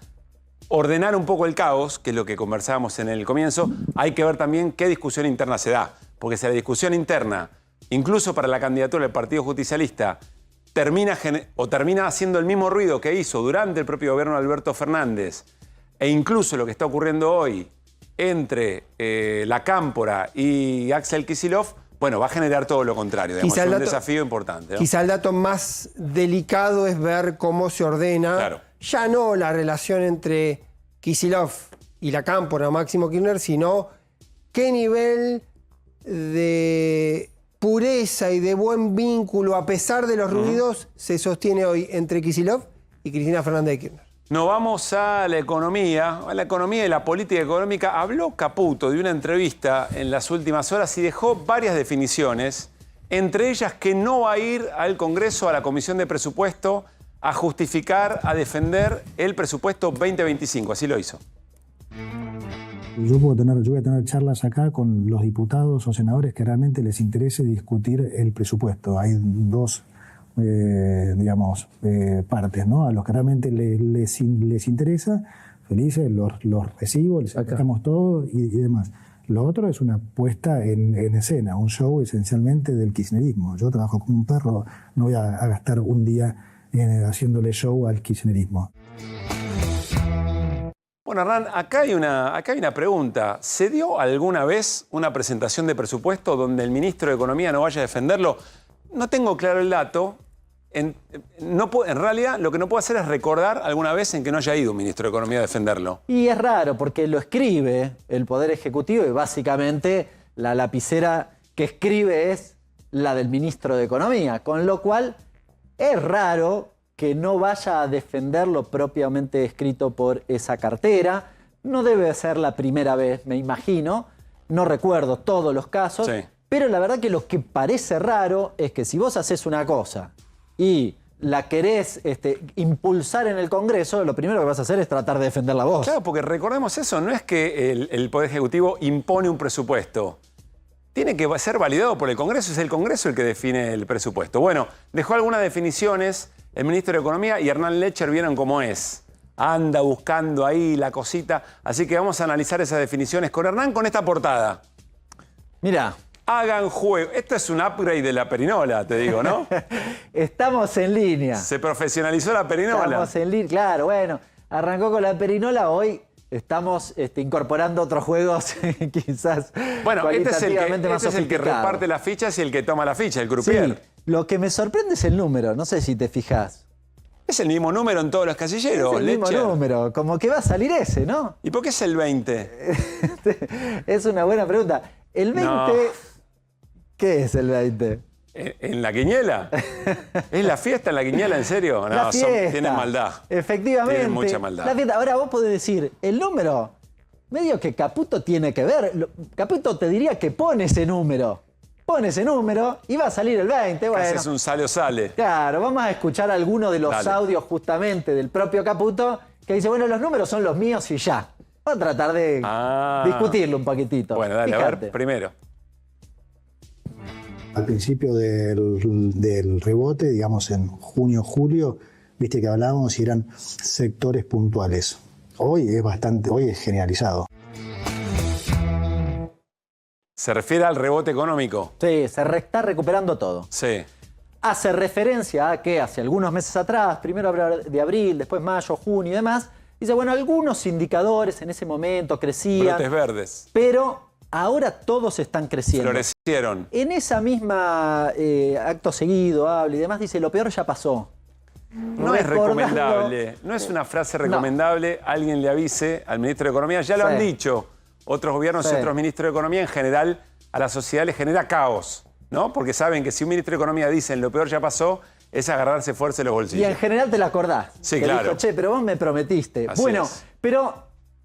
ordenar un poco el caos, que es lo que conversábamos en el comienzo, hay que ver también qué discusión interna se da. Porque si la discusión interna, incluso para la candidatura del Partido Justicialista, termina haciendo el mismo ruido que hizo durante el propio gobierno de Alberto Fernández, e incluso lo que está ocurriendo hoy entre la Cámpora y Axel Kicillof, bueno, va a generar todo lo contrario. Digamos, es un desafío importante, ¿no? Quizá el dato más delicado es ver cómo se ordena, ya no la relación entre Kicillof y la Cámpora, Máximo Kirchner, sino qué nivel de pureza y de buen vínculo, a pesar de los ruidos, se sostiene hoy entre Kicillof y Cristina Fernández de Kirchner. Nos vamos a la economía y la política económica. Habló Caputo de una entrevista en las últimas horas y dejó varias definiciones, entre ellas que no va a ir al Congreso, a la Comisión de Presupuesto, a justificar, a defender el presupuesto 2025. Así lo hizo. Yo voy a tener charlas acá con los diputados o senadores que realmente les interese discutir el presupuesto. Hay dos partes, ¿no? A los que realmente les interesa, felices, los recibo, les sacamos todo y demás. Lo otro es una puesta en escena, un show esencialmente del kirchnerismo. Yo trabajo como un perro, no voy a gastar un día haciéndole show al kirchnerismo. Bueno, Hernán, acá hay una pregunta. ¿Se dio alguna vez una presentación de presupuesto donde el ministro de Economía no vaya a defenderlo? No tengo claro el dato. En realidad, lo que no puedo hacer es recordar alguna vez en que no haya ido un ministro de Economía a defenderlo. Y es raro, porque lo escribe el Poder Ejecutivo y básicamente la lapicera que escribe es la del ministro de Economía, con lo cual es raro que no vaya a defenderlo propiamente escrito por esa cartera. No debe ser la primera vez, me imagino. No recuerdo todos los casos. Sí. Pero la verdad que lo que parece raro es que si vos haces una cosa y la querés impulsar en el Congreso, lo primero que vas a hacer es tratar de defenderla vos. Claro, porque recordemos eso, no es que el Poder Ejecutivo impone un presupuesto. Tiene que ser validado por el Congreso, es el Congreso el que define el presupuesto. Bueno, dejó algunas definiciones el ministro de Economía y Hernán Lecher vieron cómo es. Anda buscando ahí la cosita. Así que vamos a analizar esas definiciones con Hernán con esta portada. Mirá. Hagan juego. Esto es un upgrade de la perinola, te digo, ¿no? Estamos en línea. Se profesionalizó la perinola. Estamos en línea, claro, bueno. Arrancó con la perinola, hoy estamos incorporando otros juegos quizás bueno, cualitativamente más este es el que reparte las fichas y el que toma la ficha, el croupier. Sí, lo que me sorprende es el número, no sé si te fijas. Es el mismo número en todos los casilleros, Es el mismo número, como que va a salir ese, ¿no? ¿Y por qué es el 20? Es una buena pregunta. El 20, no. ¿Qué es el 20? ¿En la quiniela? ¿Es la fiesta en la quiniela, en serio? No, la fiesta. Tienen maldad. Efectivamente. Tienen mucha maldad. La fiesta. Ahora vos podés decir, el número, medio que Caputo tiene que ver. Caputo te diría que pone ese número. Pone ese número y va a salir el 20. Bueno, haces un sale o sale. Claro, vamos a escuchar alguno de los audios justamente del propio Caputo que dice, bueno, los números son los míos y ya. Vamos a tratar de discutirlo un poquitito. Bueno, dale, fíjate. A ver, primero. Al principio del rebote, digamos en junio, julio, viste que hablábamos y eran sectores puntuales. Hoy es generalizado. ¿Se refiere al rebote económico? Sí, se está recuperando todo. Sí. Hace referencia a que hace algunos meses atrás, primero de abril, después mayo, junio y demás, dice, bueno, algunos indicadores en ese momento crecían. Brotes verdes. Pero ahora todos están creciendo. Florecieron. En esa misma acto seguido, habla y demás, dice, lo peor ya pasó. No es recomendable, no es una frase recomendable, alguien le avise al ministro de Economía, ya lo han dicho otros gobiernos y otros ministros de Economía, en general a la sociedad le genera caos, ¿no? Porque saben que si un ministro de Economía dice lo peor ya pasó, es agarrarse fuerza en los bolsillos. Y en general te la acordás. Sí, claro. Dijo, che, pero vos me prometiste. Así bueno, es. Pero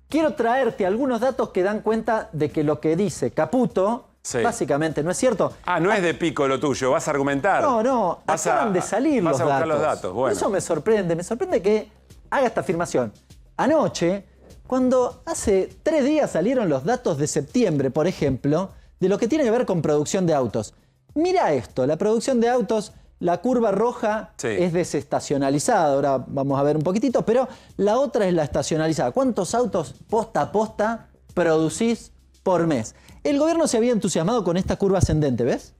quiero traerte algunos datos que dan cuenta de que lo que dice Caputo básicamente no es cierto. No es de pico lo tuyo, vas a argumentar. No, acaban de salir los datos. Vas a buscar los datos, bueno. Eso me sorprende que haga esta afirmación. Anoche, cuando hace 3 días salieron los datos de septiembre, por ejemplo, de lo que tiene que ver con producción de autos. Mira esto, la producción de autos, la curva roja es desestacionalizada, ahora vamos a ver un poquitito, pero la otra es la estacionalizada. ¿Cuántos autos posta a posta producís por mes? El gobierno se había entusiasmado con esta curva ascendente, ¿ves?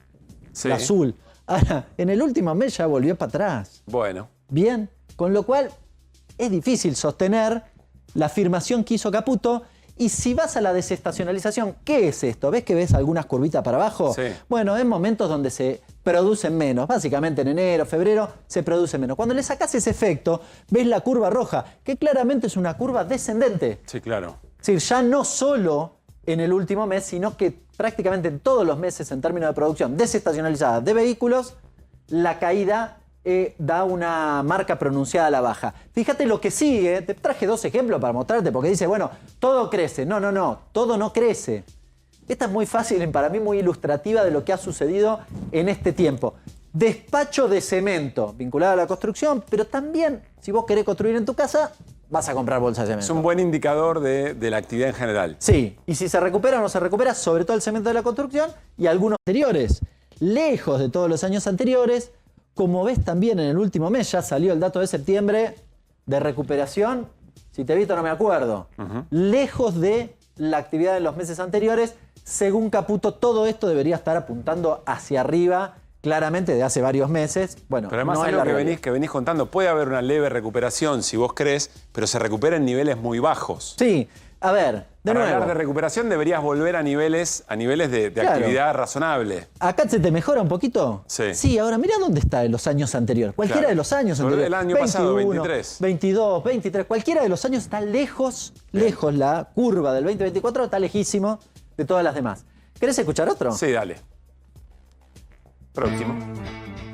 Sí. La azul. Ahora, en el último mes ya volvió para atrás. Bueno. Bien, con lo cual es difícil sostener la afirmación que hizo Caputo. Y si vas a la desestacionalización, ¿qué es esto? ¿Ves que ves algunas curvitas para abajo? Sí. Bueno, en momentos donde se producen menos. Básicamente en enero, febrero, se produce menos. Cuando le sacás ese efecto, ves la curva roja, que claramente es una curva descendente. Sí, claro. Es decir, ya no solo en el último mes, sino que prácticamente en todos los meses en términos de producción desestacionalizada de vehículos, la caída da una marca pronunciada a la baja. Fíjate lo que sigue, te traje 2 ejemplos para mostrarte, porque dice, bueno, todo crece. No, todo no crece. Esta es muy fácil y para mí muy ilustrativa de lo que ha sucedido en este tiempo. Despacho de cemento, vinculado a la construcción, pero también, si vos querés construir en tu casa, vas a comprar bolsas de cemento. Es un buen indicador de la actividad en general. Sí, y si se recupera o no se recupera, sobre todo el cemento de la construcción y algunos anteriores. Lejos de todos los años anteriores, como ves también en el último mes, ya salió el dato de septiembre de recuperación, si te he visto no me acuerdo, lejos de la actividad de los meses anteriores. Según Caputo, todo esto debería estar apuntando hacia arriba, claramente de hace varios meses. Bueno, pero además no hay es algo la que venís contando, puede haber una leve recuperación si vos crees, pero se recupera en niveles muy bajos. Sí, a ver, de Para nuevo. hablar de recuperación deberías volver a niveles de Claro. actividad razonable. ¿Acá se te mejora un poquito? Sí. Sí, ahora mira dónde está en los años anteriores. Cualquiera Claro. de los años anteriores. El año pasado, 23. 22, 23. Cualquiera de los años está lejos. La curva del 2024 está lejísimo de todas las demás. ¿Querés escuchar otro? Sí, dale. Próximo.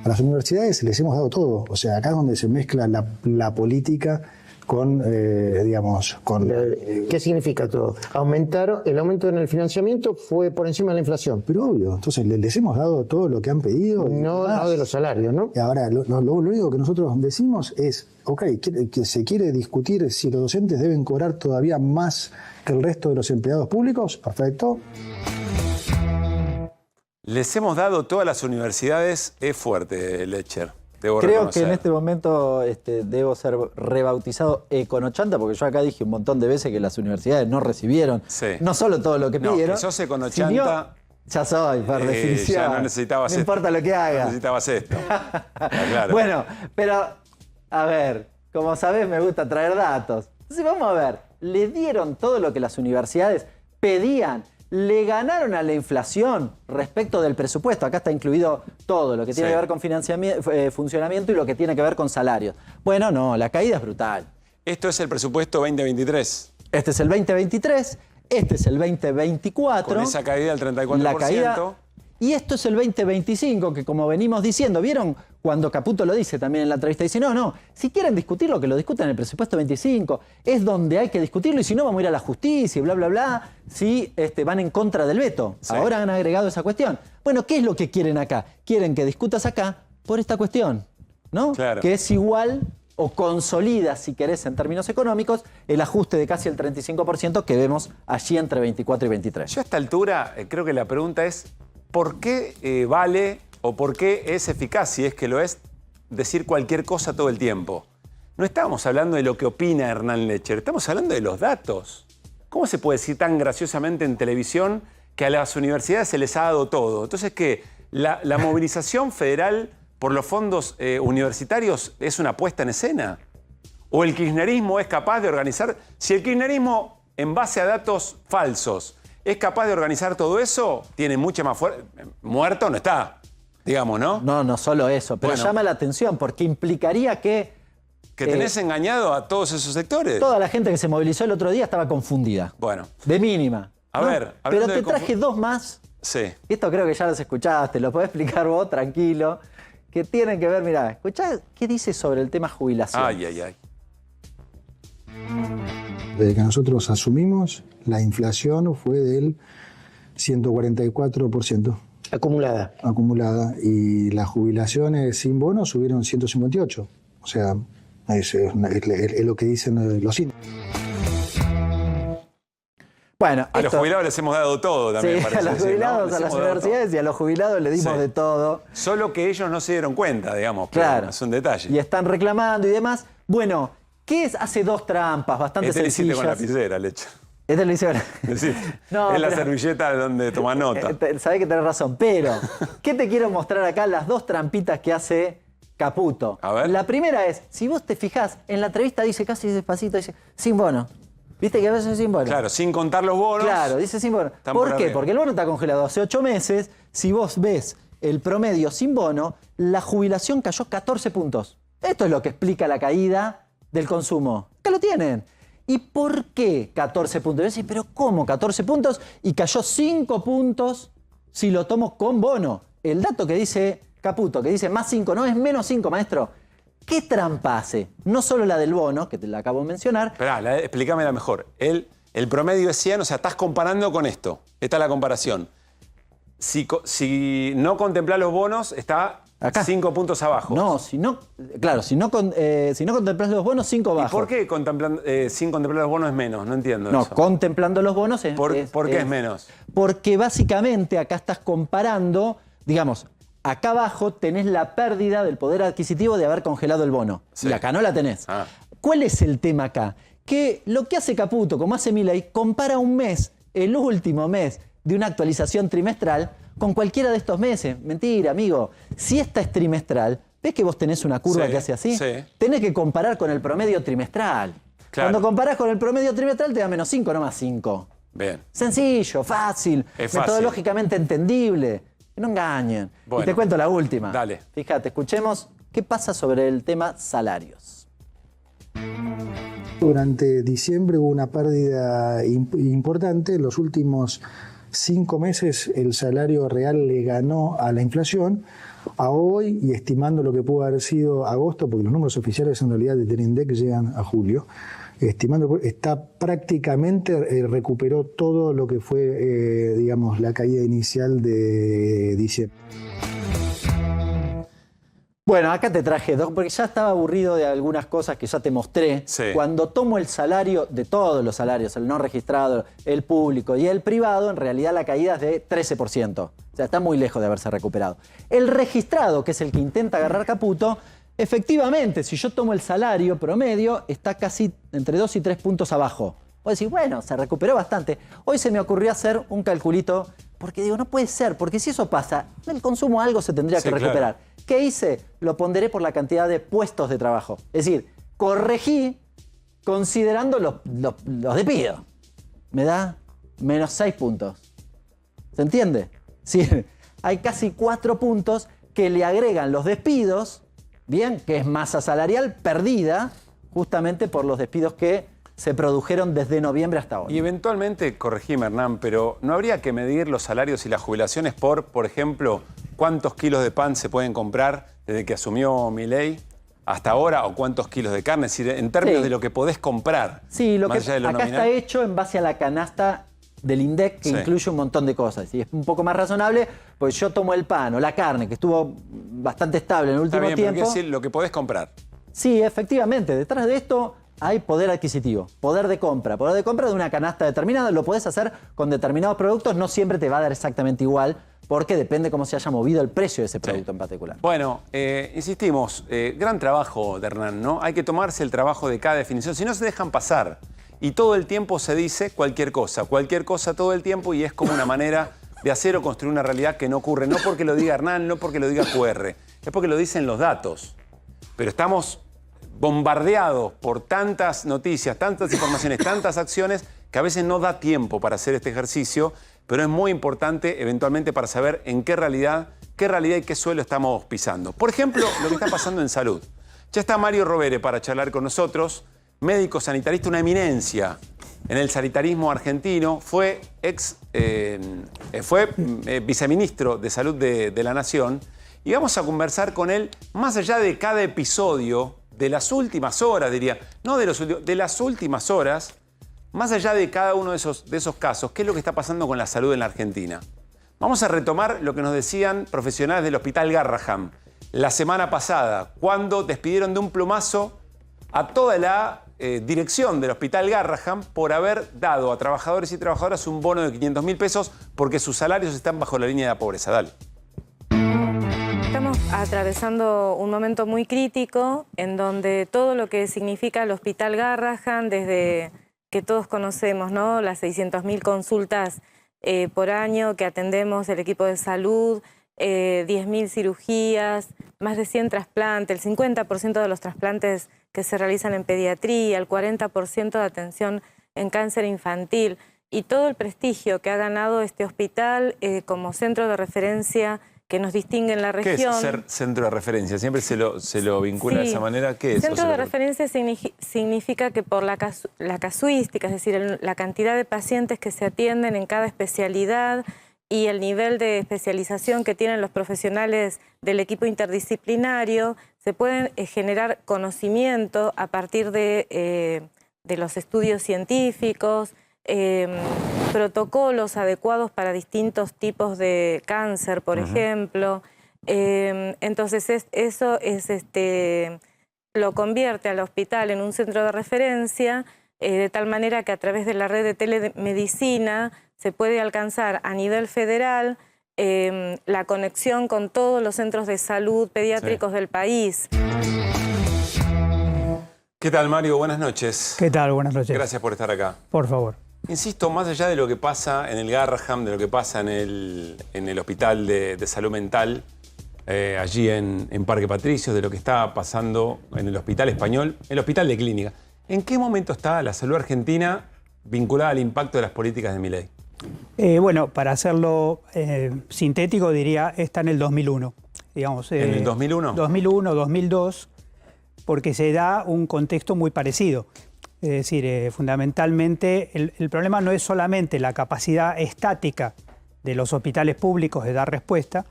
A las universidades les hemos dado todo. O sea, acá es donde se mezcla la política con, digamos, con... ¿Qué significa todo? El aumento en el financiamiento fue por encima de la inflación. Pero obvio, entonces les hemos dado todo lo que han pedido. No de los salarios, ¿no? Y ahora, lo único que nosotros decimos es, ok, que se quiere discutir si los docentes deben cobrar todavía más que el resto de los empleados públicos. Perfecto. Les hemos dado todas las universidades, es fuerte, Lecher. Debo Creo reconocer. que en este momento debo ser rebautizado Econochanta, porque yo acá dije un montón de veces que las universidades no recibieron no solo todo lo que No, pidieron. que sos Econochanta. Ya soy, por definición. Ya no necesitabas no importa lo que haga. No necesitabas esto. Claro. Bueno, pero, a ver, como sabés, me gusta traer datos. Entonces, vamos a ver. Le dieron todo lo que las universidades pedían. Le ganaron a la inflación respecto del presupuesto. Acá está incluido todo lo que tiene que ver con funcionamiento y lo que tiene que ver con salarios. Bueno, no, la caída es brutal. Esto es el presupuesto 2023. Este es el 2023, este es el 2024. Con esa caída del 34%. La caída. Y esto es el 2025, que como venimos diciendo, ¿vieron? Cuando Caputo lo dice también en la entrevista, dice, no, si quieren discutirlo, que lo discutan en el presupuesto 25, es donde hay que discutirlo y si no vamos a ir a la justicia y bla, bla, bla, si van en contra del veto. Sí. Ahora han agregado esa cuestión. Bueno, ¿qué es lo que quieren acá? Quieren que discutas acá por esta cuestión, ¿no? Claro. Que es igual o consolida, si querés, en términos económicos, el ajuste de casi el 35% que vemos allí entre 24 y 23. Yo a esta altura creo que la pregunta es, ¿por qué vale o por qué es eficaz, si es que lo es, decir cualquier cosa todo el tiempo? No estábamos hablando de lo que opina Hernán Lecher, estamos hablando de los datos. ¿Cómo se puede decir tan graciosamente en televisión que a las universidades se les ha dado todo? Entonces, ¿qué? ¿La movilización federal por los fondos universitarios es una puesta en escena? ¿O el kirchnerismo es capaz de organizar? Si el kirchnerismo, en base a datos falsos, es capaz de organizar todo eso, tiene mucha más fuerza. Muerto no está, digamos, ¿no? No solo eso, pero Bueno. llama la atención porque implicaría que tenés engañado a todos esos sectores. toda la gente que se movilizó el otro día estaba confundida. Bueno. De mínima. A ¿no? ver, pero hablando te de traje dos más. Sí. Esto creo que ya los escuchaste, lo podés explicar vos, tranquilo. Que tienen que ver, mirá, escuchá qué dice sobre el tema jubilación. Ay. Desde que nosotros asumimos, la inflación fue del 144%. Acumulada. Y las jubilaciones sin bono subieron 158%. O sea, es lo que dicen los índices. Bueno, A los jubilados les hemos dado todo también, sí, parece a los decir, ¿no? jubilados, Les a las hemos dado universidades y a los jubilados le dimos Sí. de todo. Solo que ellos no se dieron cuenta, digamos. Pero Claro. es un detalle. Y están reclamando y demás. Bueno, ¿qué es? Hace dos trampas bastante Este lo hiciste sencillas. con lapicera, Leche. Este lo hice. Sí, No, es la pero- servilleta donde toma nota. Sabés que tenés razón, pero ¿qué te quiero mostrar acá? Las dos trampitas que hace Caputo. A ver. La primera es, si vos te fijás, en la entrevista dice casi despacito, dice, sin bono. ¿Viste que a veces es sin bono? Claro, sin contar los bonos. Claro, dice sin bono. Están ¿Por por qué? arriba. Porque el bono está congelado hace 8 meses. Si vos ves el promedio sin bono, la jubilación cayó 14 puntos. Esto es lo que explica la caída del consumo. Acá lo tienen. ¿Y por qué 14 puntos? Y vos decís, pero ¿cómo 14 puntos? Y cayó 5 puntos si lo tomo con bono. El dato que dice Caputo, que dice más 5, no es menos 5, maestro. ¿Qué trampa hace? No solo la del bono, que te la acabo de mencionar. Esperá, explícamela mejor. El promedio es 100, o sea, estás comparando con esto. Esta es la comparación. Si no contemplás los bonos, está Acá. 5 puntos abajo. No, si no, claro, si no contemplás los bonos, 5 ¿Y abajo. por qué sin contemplar los bonos es menos? No entiendo No, eso. contemplando los bonos es... ¿Por qué es menos? Porque básicamente acá estás comparando, digamos, acá abajo tenés la pérdida del poder adquisitivo de haber congelado el bono. Sí. Y acá no la tenés. Ah. ¿Cuál es el tema acá? Que lo que hace Caputo, como hace Milei, compara un mes, el último mes de una actualización trimestral, con cualquiera de estos meses. Mentira, amigo. Si esta es trimestral, ¿ves que vos tenés una curva Sí, que hace así? sí. Tenés que comparar con el promedio trimestral. Claro. Cuando comparás con el promedio trimestral te da menos 5, no más 5. Bien. Sencillo, fácil, Es fácil. metodológicamente entendible. Que no engañen. Bueno. Y te cuento la última. Dale. Fíjate, escuchemos qué pasa sobre el tema salarios. Durante diciembre hubo una pérdida importante. En los últimos 5 meses el salario real le ganó a la inflación. A hoy, y estimando lo que pudo haber sido agosto, porque los números oficiales en realidad del INDEC llegan a julio, estimando, está prácticamente, recuperó todo lo que fue, digamos, la caída inicial de diciembre. Bueno, acá te traje dos, porque ya estaba aburrido de algunas cosas que ya te mostré. Sí. Cuando tomo el salario de todos los salarios, el no registrado, el público y el privado, en realidad la caída es de 13%. O sea, está muy lejos de haberse recuperado. El registrado, que es el que intenta agarrar Caputo, efectivamente, si yo tomo el salario promedio, está casi entre 2 y 3 puntos abajo. Vos decís, bueno, se recuperó bastante. Hoy se me ocurrió hacer un calculito, porque digo, no puede ser, porque si eso pasa, el consumo algo se tendría Sí, que recuperar. claro. ¿Qué hice? Lo ponderé por la cantidad de puestos de trabajo. Es decir, corregí considerando los despidos. Me da menos 6 puntos. ¿Se entiende? Sí, hay casi 4 puntos que le agregan los despidos, bien, que es masa salarial perdida justamente por los despidos que se produjeron desde noviembre hasta hoy. Y eventualmente, corregime Hernán, pero ¿no habría que medir los salarios y las jubilaciones por ejemplo, cuántos kilos de pan se pueden comprar desde que asumió Milei hasta ahora o cuántos kilos de carne? Es decir, en términos Sí. de lo que podés comprar. Sí, lo más que allá de lo acá nominal. está hecho en base a la canasta del INDEC, que Sí. incluye un montón de cosas. Y es un poco más razonable, pues yo tomo el pan o la carne, que estuvo bastante estable en el Está último bien, pero tiempo. quiero decir lo que podés comprar. Sí, efectivamente. Detrás de esto hay poder adquisitivo, poder de compra. Poder de compra de una canasta determinada. Lo podés hacer con determinados productos. No siempre te va a dar exactamente igual, porque depende cómo se haya movido el precio de ese producto en particular. Bueno, insistimos, gran trabajo de Hernán, ¿no? Hay que tomarse el trabajo de cada definición, si no se dejan pasar. Y todo el tiempo se dice cualquier cosa todo el tiempo, y es como una manera de hacer o construir una realidad que no ocurre. No porque lo diga Hernán, no porque lo diga QR, es porque lo dicen los datos. Pero estamos bombardeados por tantas noticias, tantas informaciones, tantas acciones, que a veces no da tiempo para hacer este ejercicio, pero es muy importante eventualmente para saber en qué realidad y qué suelo estamos pisando. Por ejemplo, lo que está pasando en salud. Ya está Mario Rovere para charlar con nosotros, médico sanitarista, una eminencia en el sanitarismo argentino, fue viceministro de Salud de la Nación, y vamos a conversar con él más allá de cada episodio, de las últimas horas, diría, no de los últimos, de las últimas horas, más allá de cada uno de esos casos, ¿qué es lo que está pasando con la salud en la Argentina? Vamos a retomar lo que nos decían profesionales del Hospital Garrahan la semana pasada, cuando despidieron de un plumazo a toda la dirección del Hospital Garrahan por haber dado a trabajadores y trabajadoras un bono de 500.000 pesos porque sus salarios están bajo la línea de la pobreza. Dale. Estamos atravesando un momento muy crítico en donde todo lo que significa el Hospital Garrahan, desde que todos conocemos, ¿no? Las 600.000 consultas por año que atendemos el equipo de salud, 10.000 cirugías, más de 100 trasplantes, el 50% de los trasplantes que se realizan en pediatría, el 40% de atención en cáncer infantil y todo el prestigio que ha ganado este hospital como centro de referencia que nos distingue en la región. ¿Qué es ser centro de referencia? Siempre se lo vincula de esa manera. ¿Qué es? Centro de referencia significa que por la casuística, es decir, la cantidad de pacientes que se atienden en cada especialidad y el nivel de especialización que tienen los profesionales del equipo interdisciplinario, se pueden generar conocimiento a partir de los estudios científicos, protocolos adecuados para distintos tipos de cáncer, por ejemplo. Entonces eso es lo convierte al hospital en un centro de referencia, de tal manera que a través de la red de telemedicina se puede alcanzar a nivel federal la conexión con todos los centros de salud pediátricos del país. ¿Qué tal, Mario? Buenas noches. ¿Qué tal? Buenas noches. Gracias por estar acá. Por favor. Insisto, más allá de lo que pasa en el Garrahan, de lo que pasa en el Hospital de Salud Mental, allí en Parque Patricios, de lo que está pasando en el Hospital Español, el Hospital de Clínica, ¿en qué momento está la salud argentina vinculada al impacto de las políticas de Milei? Bueno, para hacerlo sintético, diría, está en el 2001. Digamos, ¿En el 2001? 2001, 2002, porque se da un contexto muy parecido. Es decir, fundamentalmente el problema no es solamente la capacidad estática de los hospitales públicos de dar respuesta,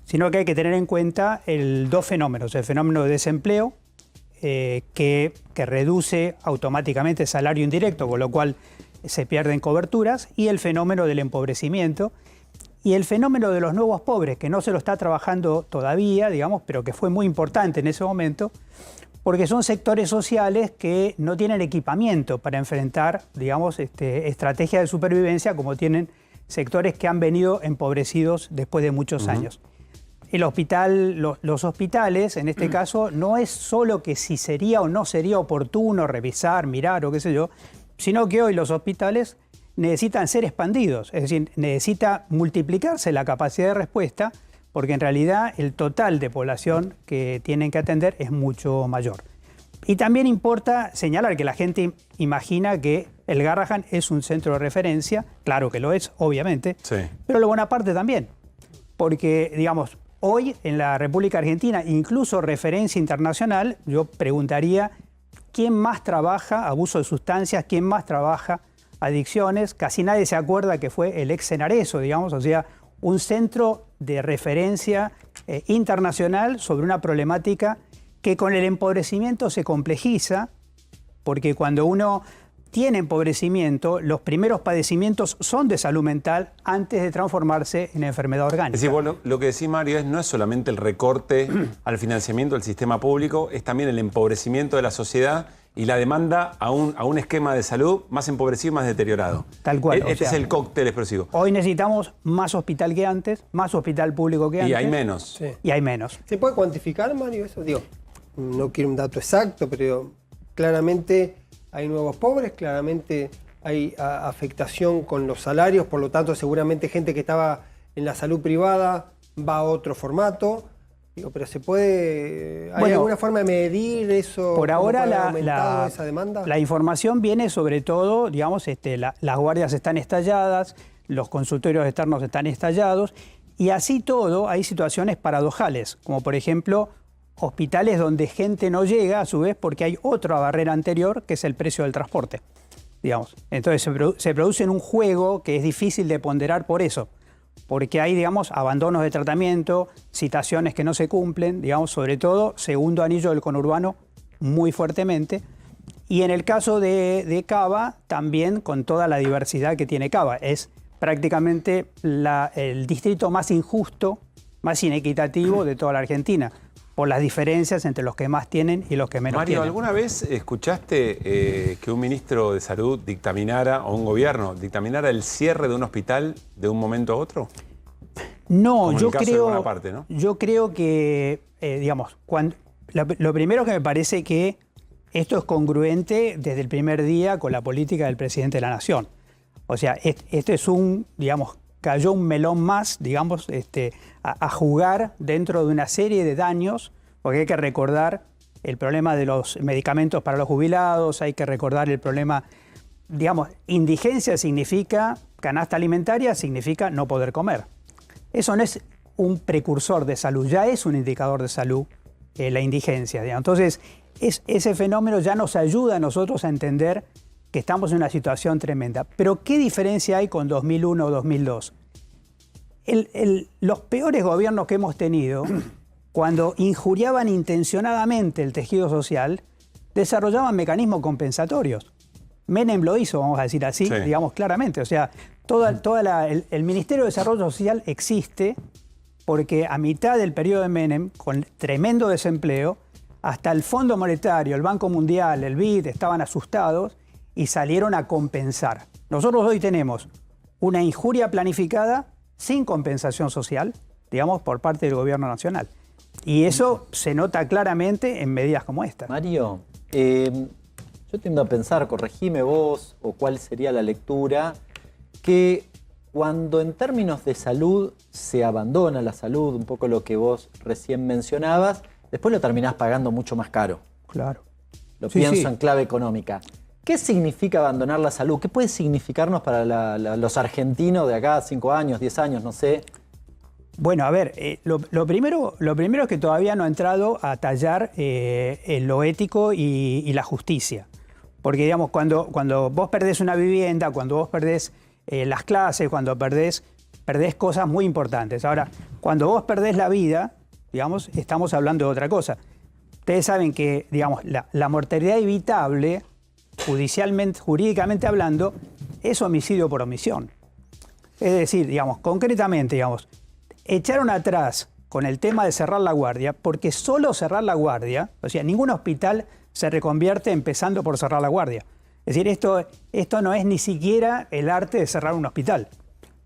sino que hay que tener en cuenta dos fenómenos. El fenómeno de desempleo, que reduce automáticamente el salario indirecto, con lo cual se pierden coberturas, y el fenómeno del empobrecimiento, y el fenómeno de los nuevos pobres, que no se lo está trabajando todavía, digamos, pero que fue muy importante en ese momento, porque son sectores sociales que no tienen equipamiento para enfrentar, digamos, estrategias de supervivencia como tienen sectores que han venido empobrecidos después de muchos años. El hospital, los hospitales, en este caso, no es solo que si sería o no sería oportuno revisar, mirar o qué sé yo, sino que hoy los hospitales necesitan ser expandidos, es decir, necesita multiplicarse la capacidad de respuesta, porque en realidad el total de población que tienen que atender es mucho mayor. Y también importa señalar que la gente imagina que el Garrahan es un centro de referencia, claro que lo es, obviamente, pero lo Bonaparte también, porque, digamos, hoy en la República Argentina, incluso referencia internacional, yo preguntaría quién más trabaja abuso de sustancias, quién más trabaja adicciones. Casi nadie se acuerda que fue el ex Senareso, digamos, o sea, un centro de referencia internacional sobre una problemática que con el empobrecimiento se complejiza, porque cuando uno tiene empobrecimiento, los primeros padecimientos son de salud mental antes de transformarse en enfermedad orgánica. Es decir, bueno, lo que decís, Mario, no es solamente el recorte al financiamiento del sistema público, es también el empobrecimiento de la sociedad y la demanda a un esquema de salud más empobrecido y más deteriorado. Tal cual. Este es el cóctel explosivo. Hoy necesitamos más hospital que antes, más hospital público que antes. Y hay menos. Sí. Y hay menos. ¿Se puede cuantificar, Mario, eso? Digo, no quiero un dato exacto, pero claramente hay nuevos pobres, claramente hay afectación con los salarios, por lo tanto seguramente gente que estaba en la salud privada va a otro formato. Digo, pero ¿se puede? ¿Hay alguna forma de medir eso? Por ahora esa demanda? La información viene sobre todo, digamos, las guardias están estalladas, los consultorios externos están estallados, y así todo hay situaciones paradojales, como por ejemplo hospitales donde gente no llega a su vez porque hay otra barrera anterior que es el precio del transporte, digamos. Entonces se produce en un juego que es difícil de ponderar por eso, porque hay, digamos, abandonos de tratamiento, citaciones que no se cumplen, digamos, sobre todo segundo anillo del conurbano muy fuertemente, y en el caso de Cava también con toda la diversidad que tiene Cava. Es prácticamente el distrito más injusto, más inequitativo de toda la Argentina, por las diferencias entre los que más tienen y los que menos tienen. Mario, ¿alguna vez escuchaste que un ministro de salud dictaminara, o un gobierno dictaminara el cierre de un hospital de un momento a otro? No, yo creo que, digamos, lo primero que me parece que esto es congruente desde el primer día con la política del presidente de la Nación. O sea, este es cayó un melón más, a jugar dentro de una serie de daños, porque hay que recordar el problema de los medicamentos para los jubilados, hay que recordar el problema, indigencia significa, canasta alimentaria significa no poder comer. Eso no es un precursor de salud, ya es un indicador de salud, la indigencia. Entonces, ese fenómeno ya nos ayuda a nosotros a entender que estamos en una situación tremenda. Pero ¿qué diferencia hay con 2001 o 2002? Los peores gobiernos que hemos tenido, cuando injuriaban intencionadamente el tejido social, desarrollaban mecanismos compensatorios. Menem lo hizo, vamos a decir así, claramente. O sea, el Ministerio de Desarrollo Social existe porque a mitad del periodo de Menem, con tremendo desempleo, hasta el Fondo Monetario, el Banco Mundial, el BID, estaban asustados y salieron a compensar. Nosotros hoy tenemos una injuria planificada sin compensación social, por parte del gobierno nacional. Y eso se nota claramente en medidas como esta. Mario, yo tiendo a pensar, corregime vos, o cuál sería la lectura, que cuando en términos de salud se abandona la salud, un poco lo que vos recién mencionabas, después lo terminás pagando mucho más caro. Claro. Lo pienso en clave económica. ¿Qué significa abandonar la salud? ¿Qué puede significarnos para los argentinos de acá 5 años, 10 años, no sé? Bueno, a ver, lo primero es que todavía no ha entrado a tallar lo ético y la justicia. Porque, cuando vos perdés una vivienda, cuando vos perdés las clases, cuando perdés cosas muy importantes. Ahora, cuando vos perdés la vida, estamos hablando de otra cosa. Ustedes saben que, la mortalidad evitable, jurídicamente hablando, es homicidio por omisión. Es decir, concretamente, echaron atrás con el tema de cerrar la guardia, porque solo cerrar la guardia, o sea, ningún hospital se reconvierte empezando por cerrar la guardia. Es decir, esto no es ni siquiera el arte de cerrar un hospital.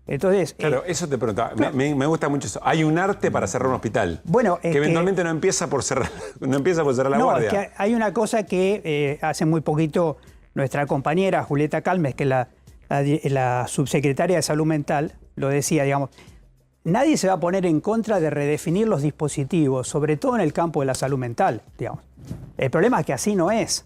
Entonces, claro, eso te preguntaba. Me gusta mucho eso. Hay un arte para cerrar un hospital. Bueno, que eventualmente no empieza por cerrar la guardia. No, es que hay una cosa que hace muy poquito nuestra compañera Julieta Calmes, que es la subsecretaria de Salud Mental, lo decía, nadie se va a poner en contra de redefinir los dispositivos, sobre todo en el campo de la salud mental, El problema es que así no es,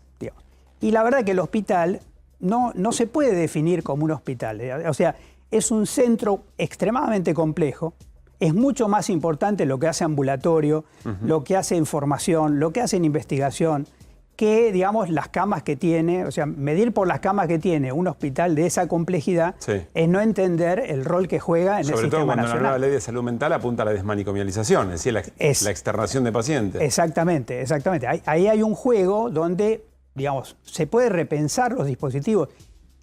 Y la verdad que el hospital no se puede definir como un hospital. O sea, es un centro extremadamente complejo. Es mucho más importante lo que hace ambulatorio, lo que hace en formación, lo que hace en investigación, que, las camas que tiene. O sea, medir por las camas que tiene un hospital de esa complejidad es no entender el rol que juega en el sistema nacional. Sobre todo cuando la nueva ley de salud mental apunta a la desmanicomialización, es decir, la externación de pacientes. Exactamente. Ahí hay un juego donde, se puede repensar los dispositivos.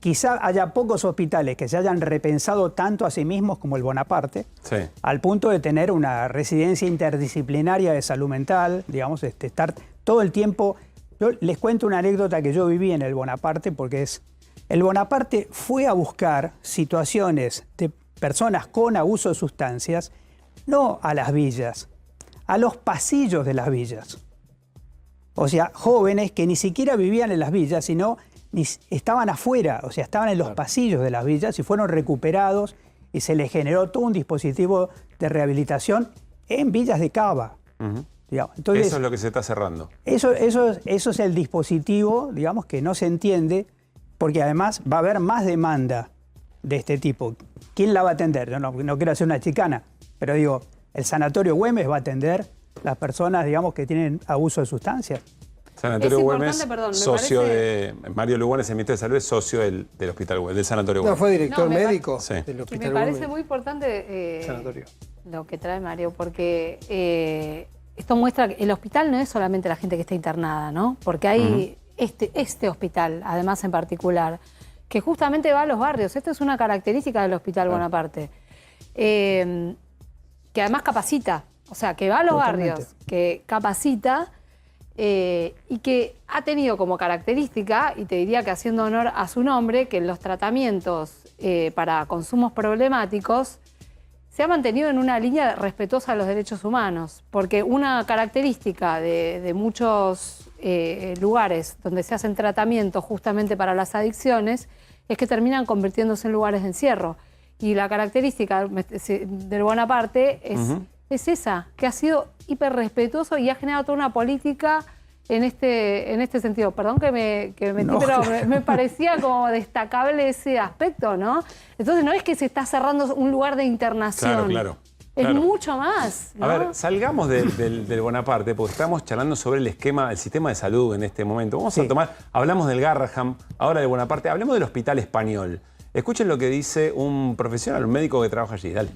Quizá haya pocos hospitales que se hayan repensado tanto a sí mismos como el Bonaparte, al punto de tener una residencia interdisciplinaria de salud mental, estar todo el tiempo. Yo les cuento una anécdota que yo viví en el Bonaparte, porque el Bonaparte fue a buscar situaciones de personas con abuso de sustancias, no a las villas, a los pasillos de las villas. O sea, jóvenes que ni siquiera vivían en las villas, sino estaban afuera, o sea, estaban en los pasillos de las villas y fueron recuperados y se les generó todo un dispositivo de rehabilitación en villas de Cava. Entonces, eso es lo que se está cerrando. Eso es el dispositivo, que no se entiende, porque además va a haber más demanda de este tipo. ¿Quién la va a atender? Yo no quiero hacer una chicana, pero el Sanatorio Güemes va a atender las personas, que tienen abuso de sustancias. Sanatorio Güemes, socio de Mario Lugones, el ministro de Salud, es socio del Hospital Güemes, del Sanatorio Güemes. No, fue director médico del Hospital Güemes. Me parece muy importante lo que trae Mario, porque esto muestra que el hospital no es solamente la gente que está internada, ¿no? Porque hay este hospital, además en particular, que justamente va a los barrios. Esta es una característica del Hospital Bonaparte, que además capacita, o sea, que va a los barrios, que capacita. Y que ha tenido como característica, y te diría que haciendo honor a su nombre, que en los tratamientos para consumos problemáticos se ha mantenido en una línea respetuosa de los derechos humanos, porque una característica de muchos lugares donde se hacen tratamientos justamente para las adicciones es que terminan convirtiéndose en lugares de encierro. Y la característica del Bonaparte es esa, que ha sido hiper respetuoso y ha generado toda una política en este sentido. Perdón que me metí, no, pero me parecía como destacable ese aspecto, ¿no? Entonces no es que se está cerrando un lugar de internación. Claro. Es mucho más, ¿no? A ver, salgamos del Bonaparte, porque estamos charlando sobre el sistema de salud en este momento. Vamos a tomar, hablamos del Garrahan, ahora del Bonaparte, hablemos del Hospital Español. Escuchen lo que dice un profesional, un médico que trabaja allí. Dale.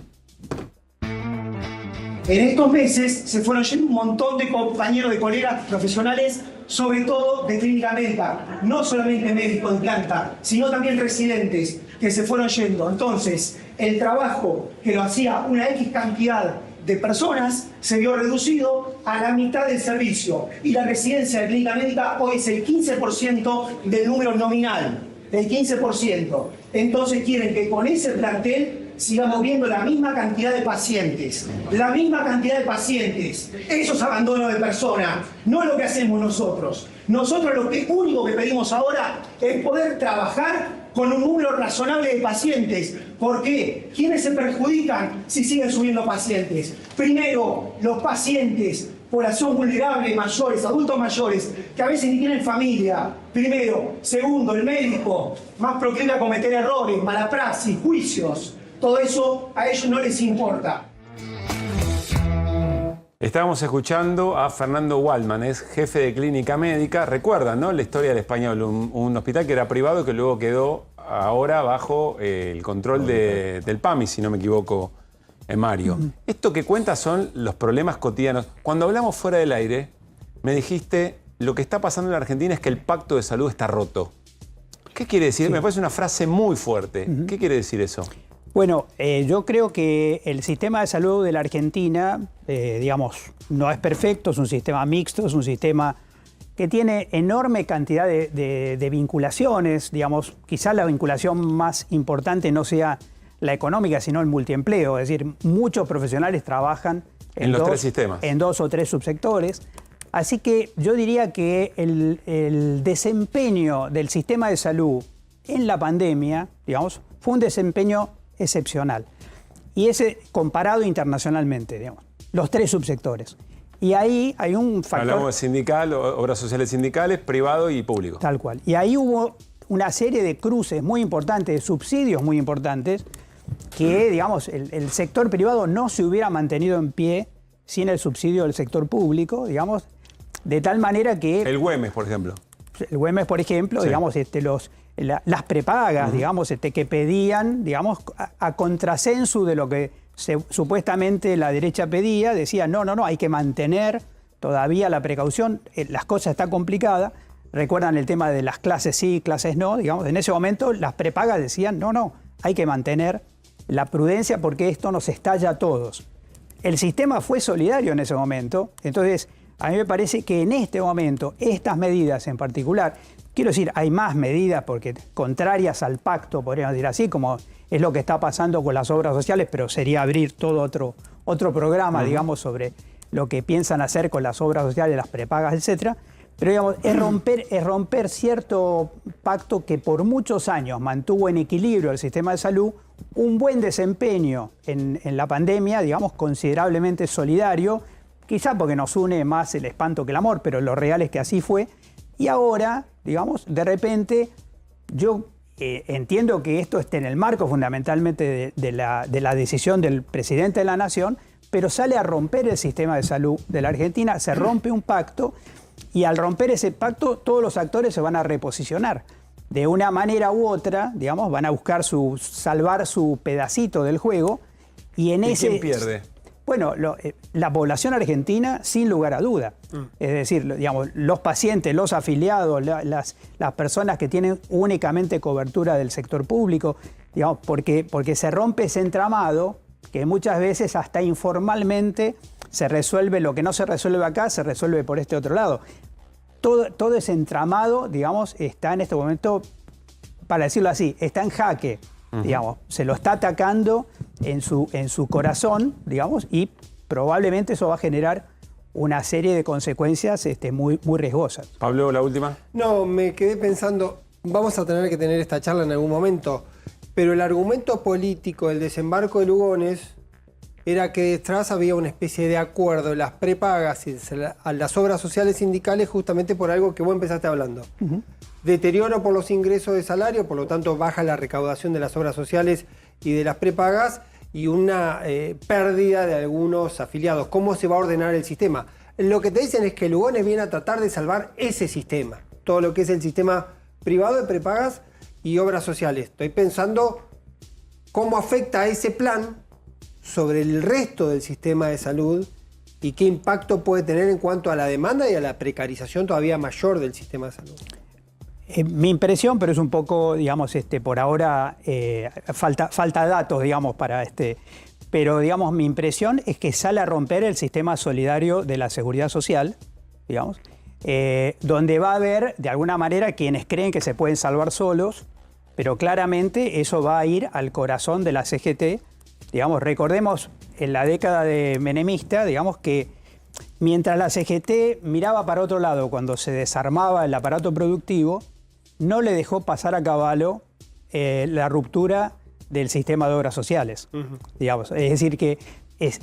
En estos meses se fueron yendo un montón de compañeros, de colegas profesionales, sobre todo de clínica médica. No solamente médicos de planta, sino también residentes que se fueron yendo. Entonces, el trabajo que lo hacía una X cantidad de personas se vio reducido a la mitad del servicio. Y la residencia de clínica médica hoy es el 15% del número nominal. El 15%. Entonces quieren que con ese plantel sigamos viendo la misma cantidad de pacientes. La misma cantidad de pacientes. Eso es abandono de persona. No es lo que hacemos nosotros. Nosotros lo único que pedimos ahora es poder trabajar con un número razonable de pacientes. ¿Por qué? ¿Quiénes se perjudican si siguen subiendo pacientes? Primero, los pacientes, población vulnerable, mayores, adultos mayores, que a veces ni tienen familia. Primero. Segundo, el médico, más proclive a cometer errores, mala praxis, juicios. Todo eso a ellos no les importa. Estábamos escuchando a Fernando Waldman, es jefe de clínica médica. Recuerdan, ¿no? La historia del Español, un hospital que era privado y que luego quedó ahora bajo el control del PAMI, si no me equivoco, Mario. Esto que cuenta son los problemas cotidianos. Cuando hablamos fuera del aire, me dijiste, lo que está pasando en la Argentina es que el pacto de salud está roto. ¿Qué quiere decir? Me parece una frase muy fuerte. ¿Qué quiere decir eso? Bueno, yo creo que el sistema de salud de la Argentina, digamos, no es perfecto, es un sistema mixto, es un sistema que tiene enorme cantidad de vinculaciones, digamos, quizás la vinculación más importante no sea la económica, sino el multiempleo, es decir, muchos profesionales trabajan en los tres sistemas, en 2 o 3 subsectores. Así que yo diría que el desempeño del sistema de salud en la pandemia, digamos, fue un desempeño excepcional. Y ese comparado internacionalmente, digamos, los 3 subsectores. Y ahí hay un factor... Hablamos de sindical, obras sociales sindicales, privado y público. Tal cual. Y ahí hubo una serie de cruces muy importantes, de subsidios muy importantes, que, digamos, el sector privado no se hubiera mantenido en pie sin el subsidio del sector público, digamos, de tal manera que... El Güemes, por ejemplo. El Güemes, por ejemplo, sí. Digamos, las prepagas, digamos, que pedían, digamos, a contrasensu de lo que supuestamente la derecha pedía, decía, no, hay que mantener todavía la precaución, las cosas están complicadas. Recuerdan el tema de las clases sí, clases no, digamos, en ese momento las prepagas decían, no, hay que mantener la prudencia porque esto nos estalla a todos. El sistema fue solidario en ese momento, entonces a mí me parece que en este momento, estas medidas en particular, quiero decir, hay más medidas porque contrarias al pacto, podríamos decir así, como es lo que está pasando con las obras sociales, pero sería abrir todo otro programa, digamos, sobre lo que piensan hacer con las obras sociales, las prepagas, etcétera. Pero digamos, es romper cierto pacto que por muchos años mantuvo en equilibrio el sistema de salud, un buen desempeño en la pandemia, digamos, considerablemente solidario, quizá porque nos une más el espanto que el amor, pero lo real es que así fue. Y ahora, digamos, de repente, yo entiendo que esto esté en el marco fundamentalmente de la decisión del presidente de la Nación, pero sale a romper el sistema de salud de la Argentina, se rompe un pacto, y al romper ese pacto, todos los actores se van a reposicionar. De una manera u otra, digamos, van a buscar salvar su pedacito del juego. ¿Y quién pierde? Bueno, la población argentina, sin lugar a duda. Es decir, digamos, los pacientes, los afiliados, las personas que tienen únicamente cobertura del sector público, digamos, porque se rompe ese entramado que muchas veces hasta informalmente se resuelve, lo que no se resuelve acá, se resuelve por este otro lado. Todo ese entramado, digamos, está en este momento, para decirlo así, está en jaque. Digamos, se lo está atacando en su corazón, digamos, y probablemente eso va a generar una serie de consecuencias muy riesgosas. Pablo, la última. No, me quedé pensando, vamos a tener que tener esta charla en algún momento, pero el argumento político del desembarco de Lugones era que detrás había una especie de acuerdo en las prepagas y a las obras sociales sindicales justamente por algo que vos empezaste hablando. Deterioro por los ingresos de salario, por lo tanto baja la recaudación de las obras sociales y de las prepagas y una pérdida de algunos afiliados. ¿Cómo se va a ordenar el sistema? Lo que te dicen es que Lugones viene a tratar de salvar ese sistema, todo lo que es el sistema privado de prepagas y obras sociales. Estoy pensando cómo afecta ese plan sobre el resto del sistema de salud y qué impacto puede tener en cuanto a la demanda y a la precarización todavía mayor del sistema de salud. Mi impresión, pero es un poco, digamos, por ahora falta datos, digamos, para pero, digamos, mi impresión es que sale a romper el sistema solidario de la seguridad social, digamos, donde va a haber, de alguna manera, quienes creen que se pueden salvar solos, pero claramente eso va a ir al corazón de la CGT. Digamos, recordemos en la década de menemista, digamos que mientras la CGT miraba para otro lado cuando se desarmaba el aparato productivo, no le dejó pasar a caballo la ruptura del sistema de obras sociales. Digamos. Es decir, que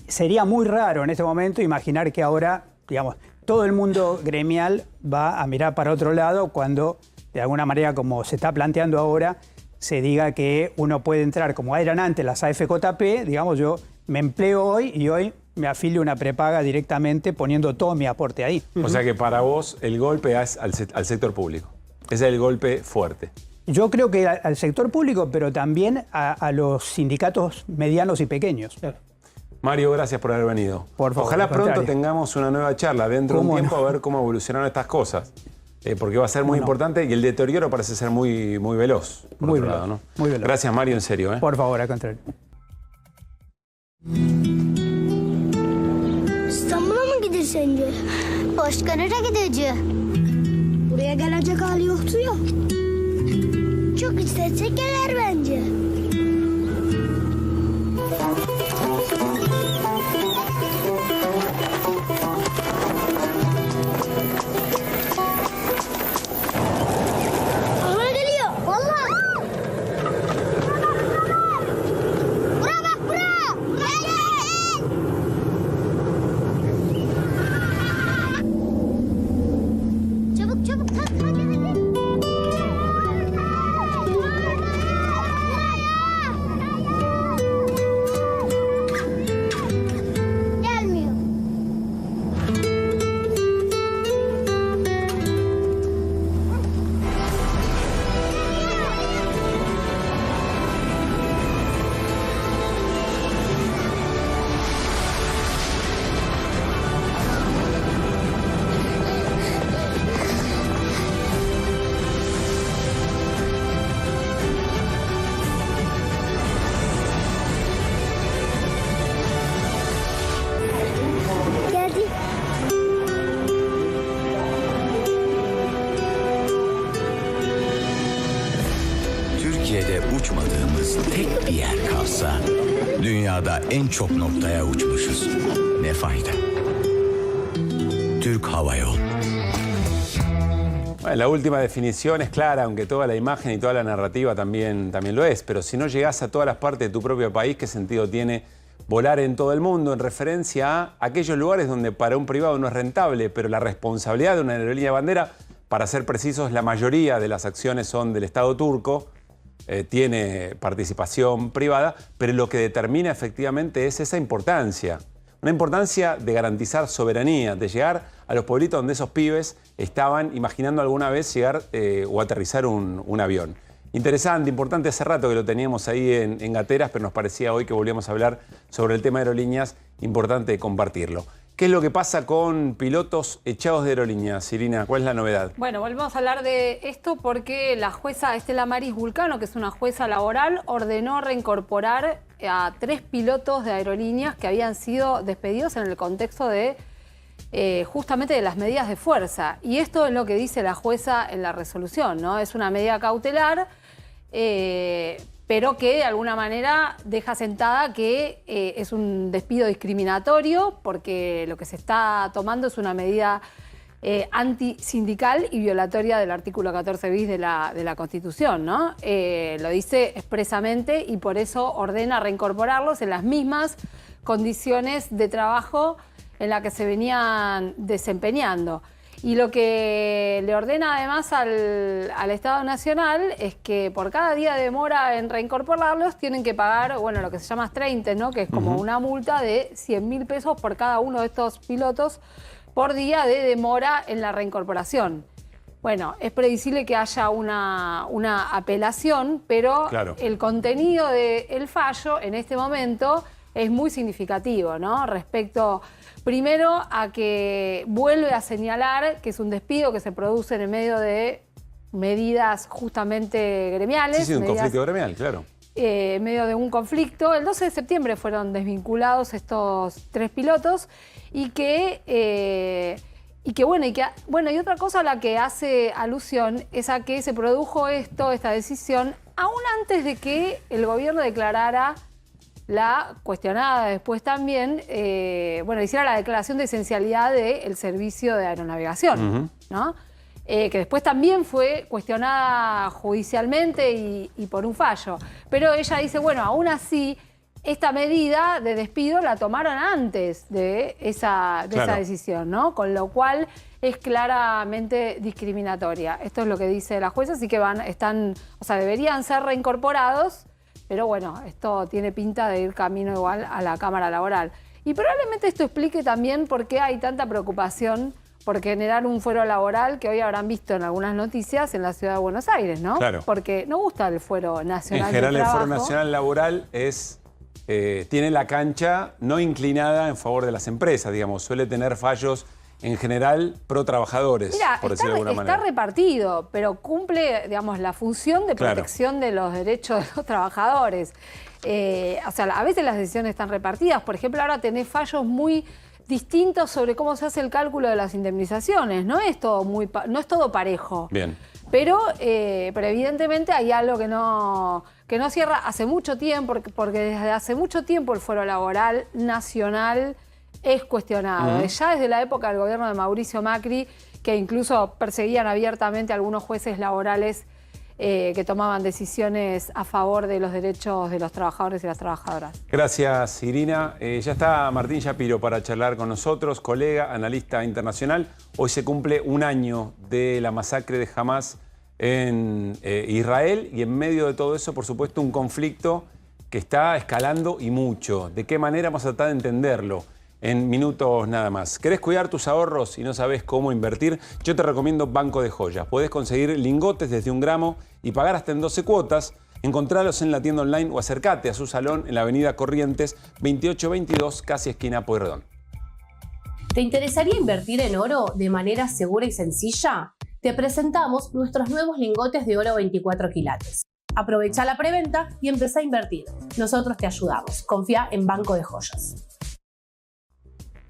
sería muy raro en este momento imaginar que ahora, digamos, todo el mundo gremial va a mirar para otro lado cuando, de alguna manera, como se está planteando ahora, se diga que uno puede entrar, como eran antes las AFJP, digamos, yo me empleo hoy y hoy me afilio una prepaga directamente poniendo todo mi aporte ahí. O sea que para vos el golpe es al sector público. Ese es el golpe fuerte. Yo creo que al sector público, pero también a los sindicatos medianos y pequeños. Claro. Mario, gracias por haber venido. Por favor, ojalá pronto tengamos una nueva charla dentro de un tiempo a ver cómo evolucionaron estas cosas. Porque va a ser muy importante y el deterioro parece ser muy veloz. Muy veloz, lado, ¿no? Muy veloz. Gracias, Mario, en serio. Por favor, al contrario. İstanbul'a mı gider sence? Başka nereye gideceğiz? Buraya gelecek hali yoktu ya. Çok istesek gelir bence. Aha geliyor. Vallahi. Bura bak bura. Gel. Çabuk çabuk kalk kalk hadi. Gelmiyor. Geldi. Türkiye'de uçmadığımız tek bir yer kalsa dünyada en çok noktaya uçmuşuz. Ne fayda? Türk Hava Yolu. Bueno, la última definición es clara, aunque toda la imagen y toda la narrativa también lo es. Pero si no llegás a todas las partes de tu propio país, ¿qué sentido tiene volar en todo el mundo? En referencia a aquellos lugares donde para un privado no es rentable, pero la responsabilidad de una aerolínea bandera, para ser precisos, la mayoría de las acciones son del Estado turco, tiene participación privada, pero lo que determina efectivamente es esa importancia. Una importancia de garantizar soberanía, de llegar a los pueblitos donde esos pibes estaban imaginando alguna vez llegar o aterrizar un avión. Interesante, importante, hace rato que lo teníamos ahí en Gateras, pero nos parecía hoy que volvíamos a hablar sobre el tema de aerolíneas, importante compartirlo. ¿Qué es lo que pasa con pilotos echados de aerolíneas, Irina? ¿Cuál es la novedad? Bueno, volvemos a hablar de esto porque la jueza Estela Maris Vulcano, que es una jueza laboral, ordenó reincorporar a 3 pilotos de aerolíneas que habían sido despedidos en el contexto de justamente de las medidas de fuerza. Y esto es lo que dice la jueza en la resolución, ¿no? Es una medida cautelar pero que de alguna manera deja sentada que es un despido discriminatorio porque lo que se está tomando es una medida antisindical y violatoria del artículo 14 bis de la Constitución, ¿no? Lo dice expresamente y por eso ordena reincorporarlos en las mismas condiciones de trabajo en las que se venían desempeñando. Y lo que le ordena además al Estado Nacional es que por cada día de demora en reincorporarlos tienen que pagar, bueno, lo que se llama 30, ¿no? Que es como una multa de 100.000 pesos por cada uno de estos pilotos por día de demora en la reincorporación. Bueno, es previsible que haya una apelación, pero el contenido del fallo en este momento es muy significativo, ¿no? Respecto, primero, a que vuelve a señalar que es un despido que se produce en medio de medidas justamente gremiales. Sí, un conflicto gremial, claro. En medio de un conflicto. El 12 de septiembre fueron desvinculados estos 3 pilotos y y otra cosa a la que hace alusión es a que se produjo esta decisión aún antes de que el gobierno declarara la cuestionada después también, hiciera la declaración de esencialidad del servicio de aeronavegación, ¿no? Que después también fue cuestionada judicialmente y por un fallo. Pero ella dice, bueno, aún así, esta medida de despido la tomaron antes de esa decisión, ¿no? Con lo cual es claramente discriminatoria. Esto es lo que dice la jueza, así que deberían ser reincorporados, pero bueno, esto tiene pinta de ir camino igual a la Cámara Laboral. Y probablemente esto explique también por qué hay tanta preocupación por generar un fuero laboral que hoy habrán visto en algunas noticias en la ciudad de Buenos Aires, ¿no? Claro. Porque no gusta el fuero nacional. En general, el fuero trabajo. nacional laboral tiene la cancha no inclinada en favor de las empresas, digamos. Suele tener fallos en general pro trabajodores, Mira, por decirlo de alguna manera. Está repartido, pero cumple, digamos, la función de protección de los derechos de los trabajadores. A veces las decisiones están repartidas. Por ejemplo, ahora tenés fallos muy distintos sobre cómo se hace el cálculo de las indemnizaciones. No es todo parejo. Bien. Pero evidentemente hay algo que no cierra hace mucho tiempo, porque desde hace mucho tiempo el fuero laboral nacional es cuestionado. Ya desde la época del gobierno de Mauricio Macri, que incluso perseguían abiertamente a algunos jueces laborales que tomaban decisiones a favor de los derechos de los trabajadores y las trabajadoras. Gracias, Irina. Ya está Martín Shapiro para charlar con nosotros, colega, analista internacional. Hoy se cumple un año de la masacre de Hamás en Israel y en medio de todo eso, por supuesto, un conflicto que está escalando y mucho. ¿De qué manera? Vamos a tratar de entenderlo en minutos nada más. ¿Querés cuidar tus ahorros y no sabés cómo invertir? Yo te recomiendo Banco de Joyas. Podés conseguir lingotes desde 1 gramo y pagar hasta en 12 cuotas. Encontralos en la tienda online o acércate a su salón en la avenida Corrientes 2822, casi esquina Pueyrredón. ¿Te interesaría invertir en oro de manera segura y sencilla? Te presentamos nuestros nuevos lingotes de oro 24 quilates. Aprovecha la preventa y empezá a invertir. Nosotros te ayudamos. Confía en Banco de Joyas.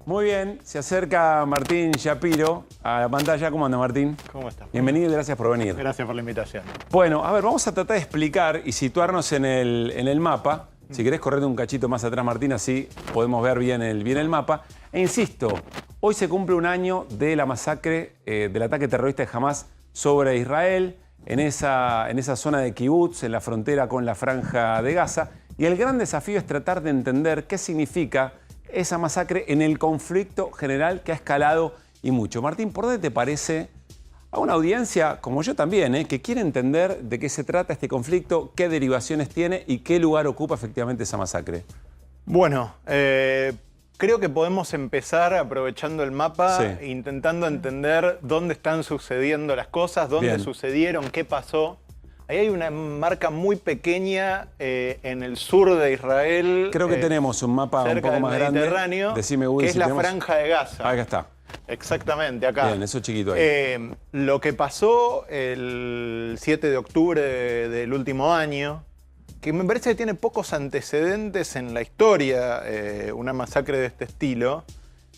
Muy bien, se acerca Martín Shapiro a la pantalla. ¿Cómo anda, Martín? ¿Cómo estás? Bienvenido y gracias por venir. Gracias por la invitación. Bueno, a ver, vamos a tratar de explicar y situarnos en el mapa. Si querés correr un cachito más atrás, Martín, así podemos ver bien el mapa. E insisto, hoy se cumple un año de la masacre del ataque terrorista de Hamás sobre Israel, en esa zona de Kibutz, en la frontera con la Franja de Gaza. Y el gran desafío es tratar de entender qué significa esa masacre en el conflicto general que ha escalado y mucho. Martín, ¿por dónde te parece a una audiencia, como yo también, que quiere entender de qué se trata este conflicto, qué derivaciones tiene y qué lugar ocupa efectivamente esa masacre? Bueno, creo que podemos empezar aprovechando el mapa, intentando entender dónde están sucediendo las cosas, dónde sucedieron, qué pasó. Ahí hay una marca muy pequeña en el sur de Israel. Creo que tenemos un mapa un poco más grande. Mediterráneo, Decime, Woody, que es la Franja de Gaza. Acá está. Exactamente, acá. Bien, eso chiquito ahí. Lo que pasó el 7 de octubre del último año, que me parece que tiene pocos antecedentes en la historia, una masacre de este estilo,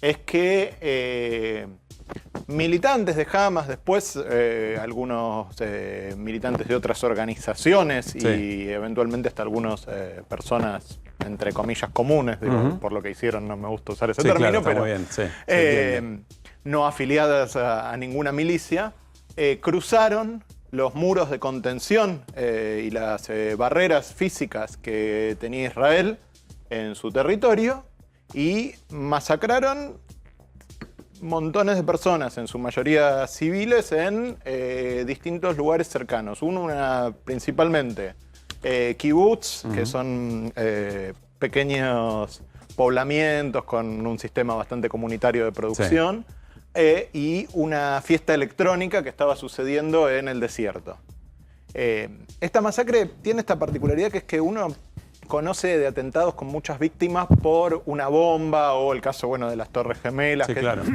es que militantes de Hamas, después algunos militantes de otras organizaciones y eventualmente hasta algunas personas, entre comillas, comunes, digo, por lo que hicieron, no me gusta usar ese término, claro, pero no afiliadas a ninguna milicia, cruzaron los muros de contención y las barreras físicas que tenía Israel en su territorio y masacraron montones de personas, en su mayoría civiles, en distintos lugares cercanos. Principalmente kibbutz, que son pequeños poblamientos con un sistema bastante comunitario de producción, y una fiesta electrónica que estaba sucediendo en el desierto. Esta masacre tiene esta particularidad, que es que uno conoce de atentados con muchas víctimas por una bomba o el caso de las Torres Gemelas,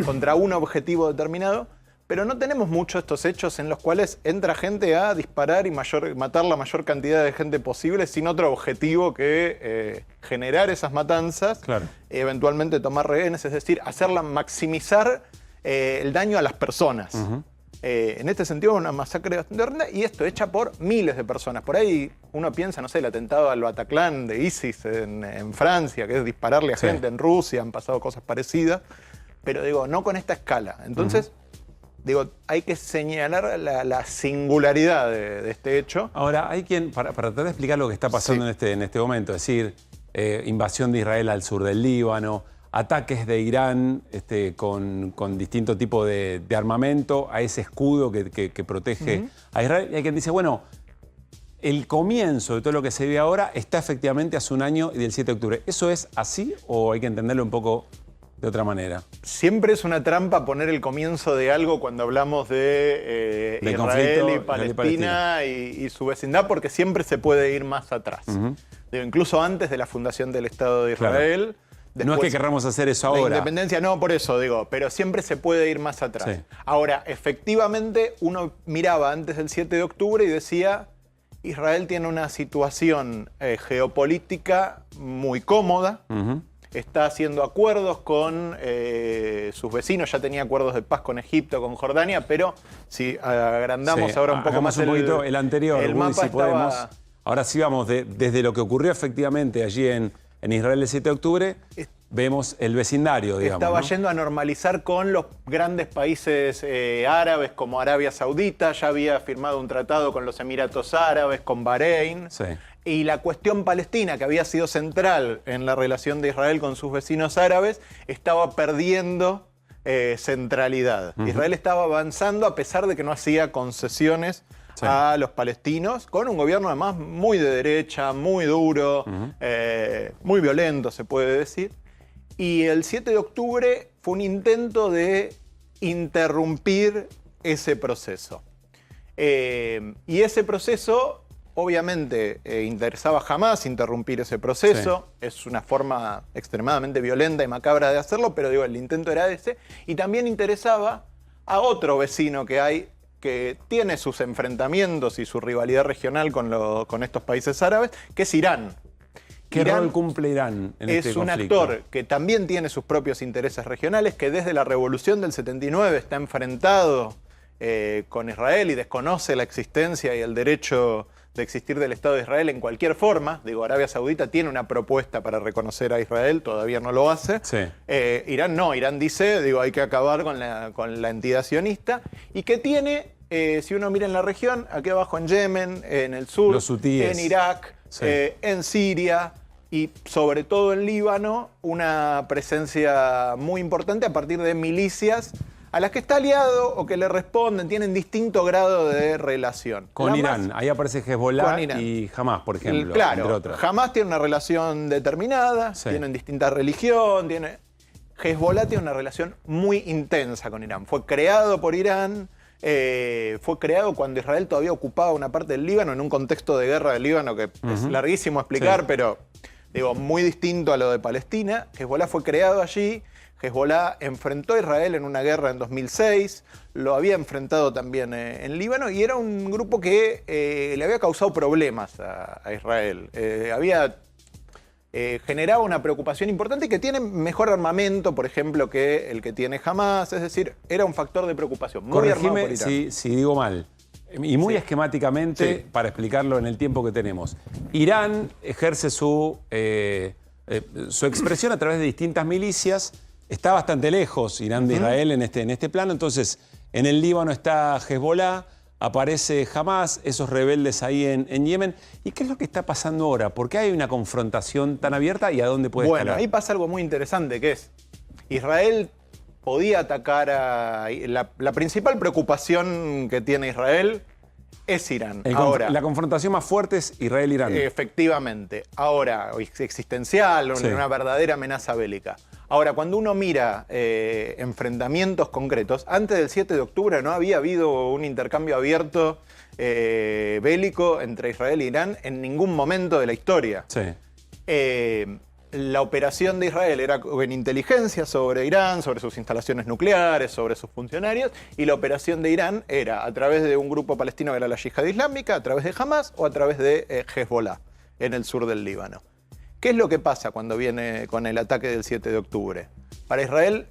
contra un objetivo determinado, pero no tenemos muchos estos hechos en los cuales entra gente a disparar y matar la mayor cantidad de gente posible sin otro objetivo que generar esas matanzas, eventualmente tomar rehenes, es decir, maximizar el daño a las personas. En este sentido, una masacre bastante horrenda, y esto hecha por miles de personas. Por ahí uno piensa, no sé, el atentado al Bataclan de ISIS en Francia, que es dispararle a gente en Rusia, han pasado cosas parecidas, pero digo, no con esta escala. Entonces, digo, hay que señalar la singularidad de este hecho. Ahora, hay quien, para tratar de explicar lo que está pasando en este momento, es decir, invasión de Israel al sur del Líbano, ataques de Irán con distinto tipo de armamento a ese escudo que protege a Israel. Y hay quien dice, bueno, el comienzo de todo lo que se ve ahora está efectivamente hace un año y del 7 de octubre. ¿Eso es así o hay que entenderlo un poco de otra manera? Siempre es una trampa poner el comienzo de algo cuando hablamos de Israel y Palestina y su vecindad, porque siempre se puede ir más atrás. Digo, incluso antes de la fundación del Estado de Israel. Después, no es que querramos hacer eso ahora. La independencia, no, por eso digo, pero siempre se puede ir más atrás. Ahora, efectivamente, uno miraba antes del 7 de octubre y decía, Israel tiene una situación geopolítica muy cómoda, está haciendo acuerdos con sus vecinos, ya tenía acuerdos de paz con Egipto, con Jordania, pero si agrandamos ahora un poco más el anterior, el mapa si podemos. Ahora sí vamos, desde lo que ocurrió efectivamente allí en Israel el 7 de octubre, vemos el vecindario, digamos. Estaba yendo a normalizar con los grandes países árabes como Arabia Saudita, ya había firmado un tratado con los Emiratos Árabes, con Bahrein. Y la cuestión palestina, que había sido central en la relación de Israel con sus vecinos árabes, estaba perdiendo centralidad. Israel estaba avanzando a pesar de que no hacía concesiones a los palestinos, con un gobierno además muy de derecha, muy duro, muy violento, se puede decir. Y el 7 de octubre fue un intento de interrumpir ese proceso. Y ese proceso, obviamente, interesaba jamás interrumpir ese proceso. Es una forma extremadamente violenta y macabra de hacerlo, pero digo, el intento era ese. Y también interesaba a otro vecino que hay, que tiene sus enfrentamientos y su rivalidad regional con estos países árabes, que es Irán. ¿Qué rol cumple Irán en este conflicto? Es un actor que también tiene sus propios intereses regionales, que desde la revolución del 79 está enfrentado con Israel y desconoce la existencia y el derecho de existir del Estado de Israel en cualquier forma. Digo, Arabia Saudita tiene una propuesta para reconocer a Israel, todavía no lo hace. Irán no, Irán dice, digo, hay que acabar con la entidad sionista, y que tiene, si uno mira en la región, aquí abajo en Yemen, en el sur, en Irak, en Siria y sobre todo en Líbano, una presencia muy importante a partir de milicias a las que está aliado o que le responden, tienen distinto grado de relación. Con Irán, ahí aparece Hezbollah y Hamas, por ejemplo, claro, entre otros. Hamas tiene una relación determinada, tienen distinta religión, Hezbollah tiene una relación muy intensa con Irán. Fue creado por Irán, fue creado cuando Israel todavía ocupaba una parte del Líbano, en un contexto de guerra del Líbano que es larguísimo explicar, pero digo, muy distinto a lo de Palestina. Hezbollah fue creado allí. Hezbollah enfrentó a Israel en una guerra en 2006, lo había enfrentado también en Líbano, y era un grupo que le había causado problemas a Israel. Había generaba una preocupación importante, que tiene mejor armamento, por ejemplo, que el que tiene Hamás. Es decir, era un factor de preocupación. Muy armado por Irán. si digo mal. Y muy esquemáticamente, para explicarlo en el tiempo que tenemos. Irán ejerce su expresión a través de distintas milicias. Está bastante lejos Irán de Israel en este plano. Entonces, en el Líbano está Hezbollah, aparece Hamás, esos rebeldes ahí en Yemen. ¿Y qué es lo que está pasando ahora? ¿Por qué hay una confrontación tan abierta y a dónde puede escalar? Bueno, ahí pasa algo muy interesante, que es Israel podía atacar a... La principal preocupación que tiene Israel es Irán. Ahora, la confrontación más fuerte es Israel-Irán. Efectivamente. Ahora, existencial, una verdadera amenaza bélica. Ahora, cuando uno mira enfrentamientos concretos, antes del 7 de octubre no había habido un intercambio abierto bélico entre Israel e Irán en ningún momento de la historia. La operación de Israel era en inteligencia sobre Irán, sobre sus instalaciones nucleares, sobre sus funcionarios, y la operación de Irán era a través de un grupo palestino que era la Yihad Islámica, a través de Hamás o a través de Hezbollah, en el sur del Líbano. ¿Qué es lo que pasa cuando viene con el ataque del 7 de octubre? Para Israel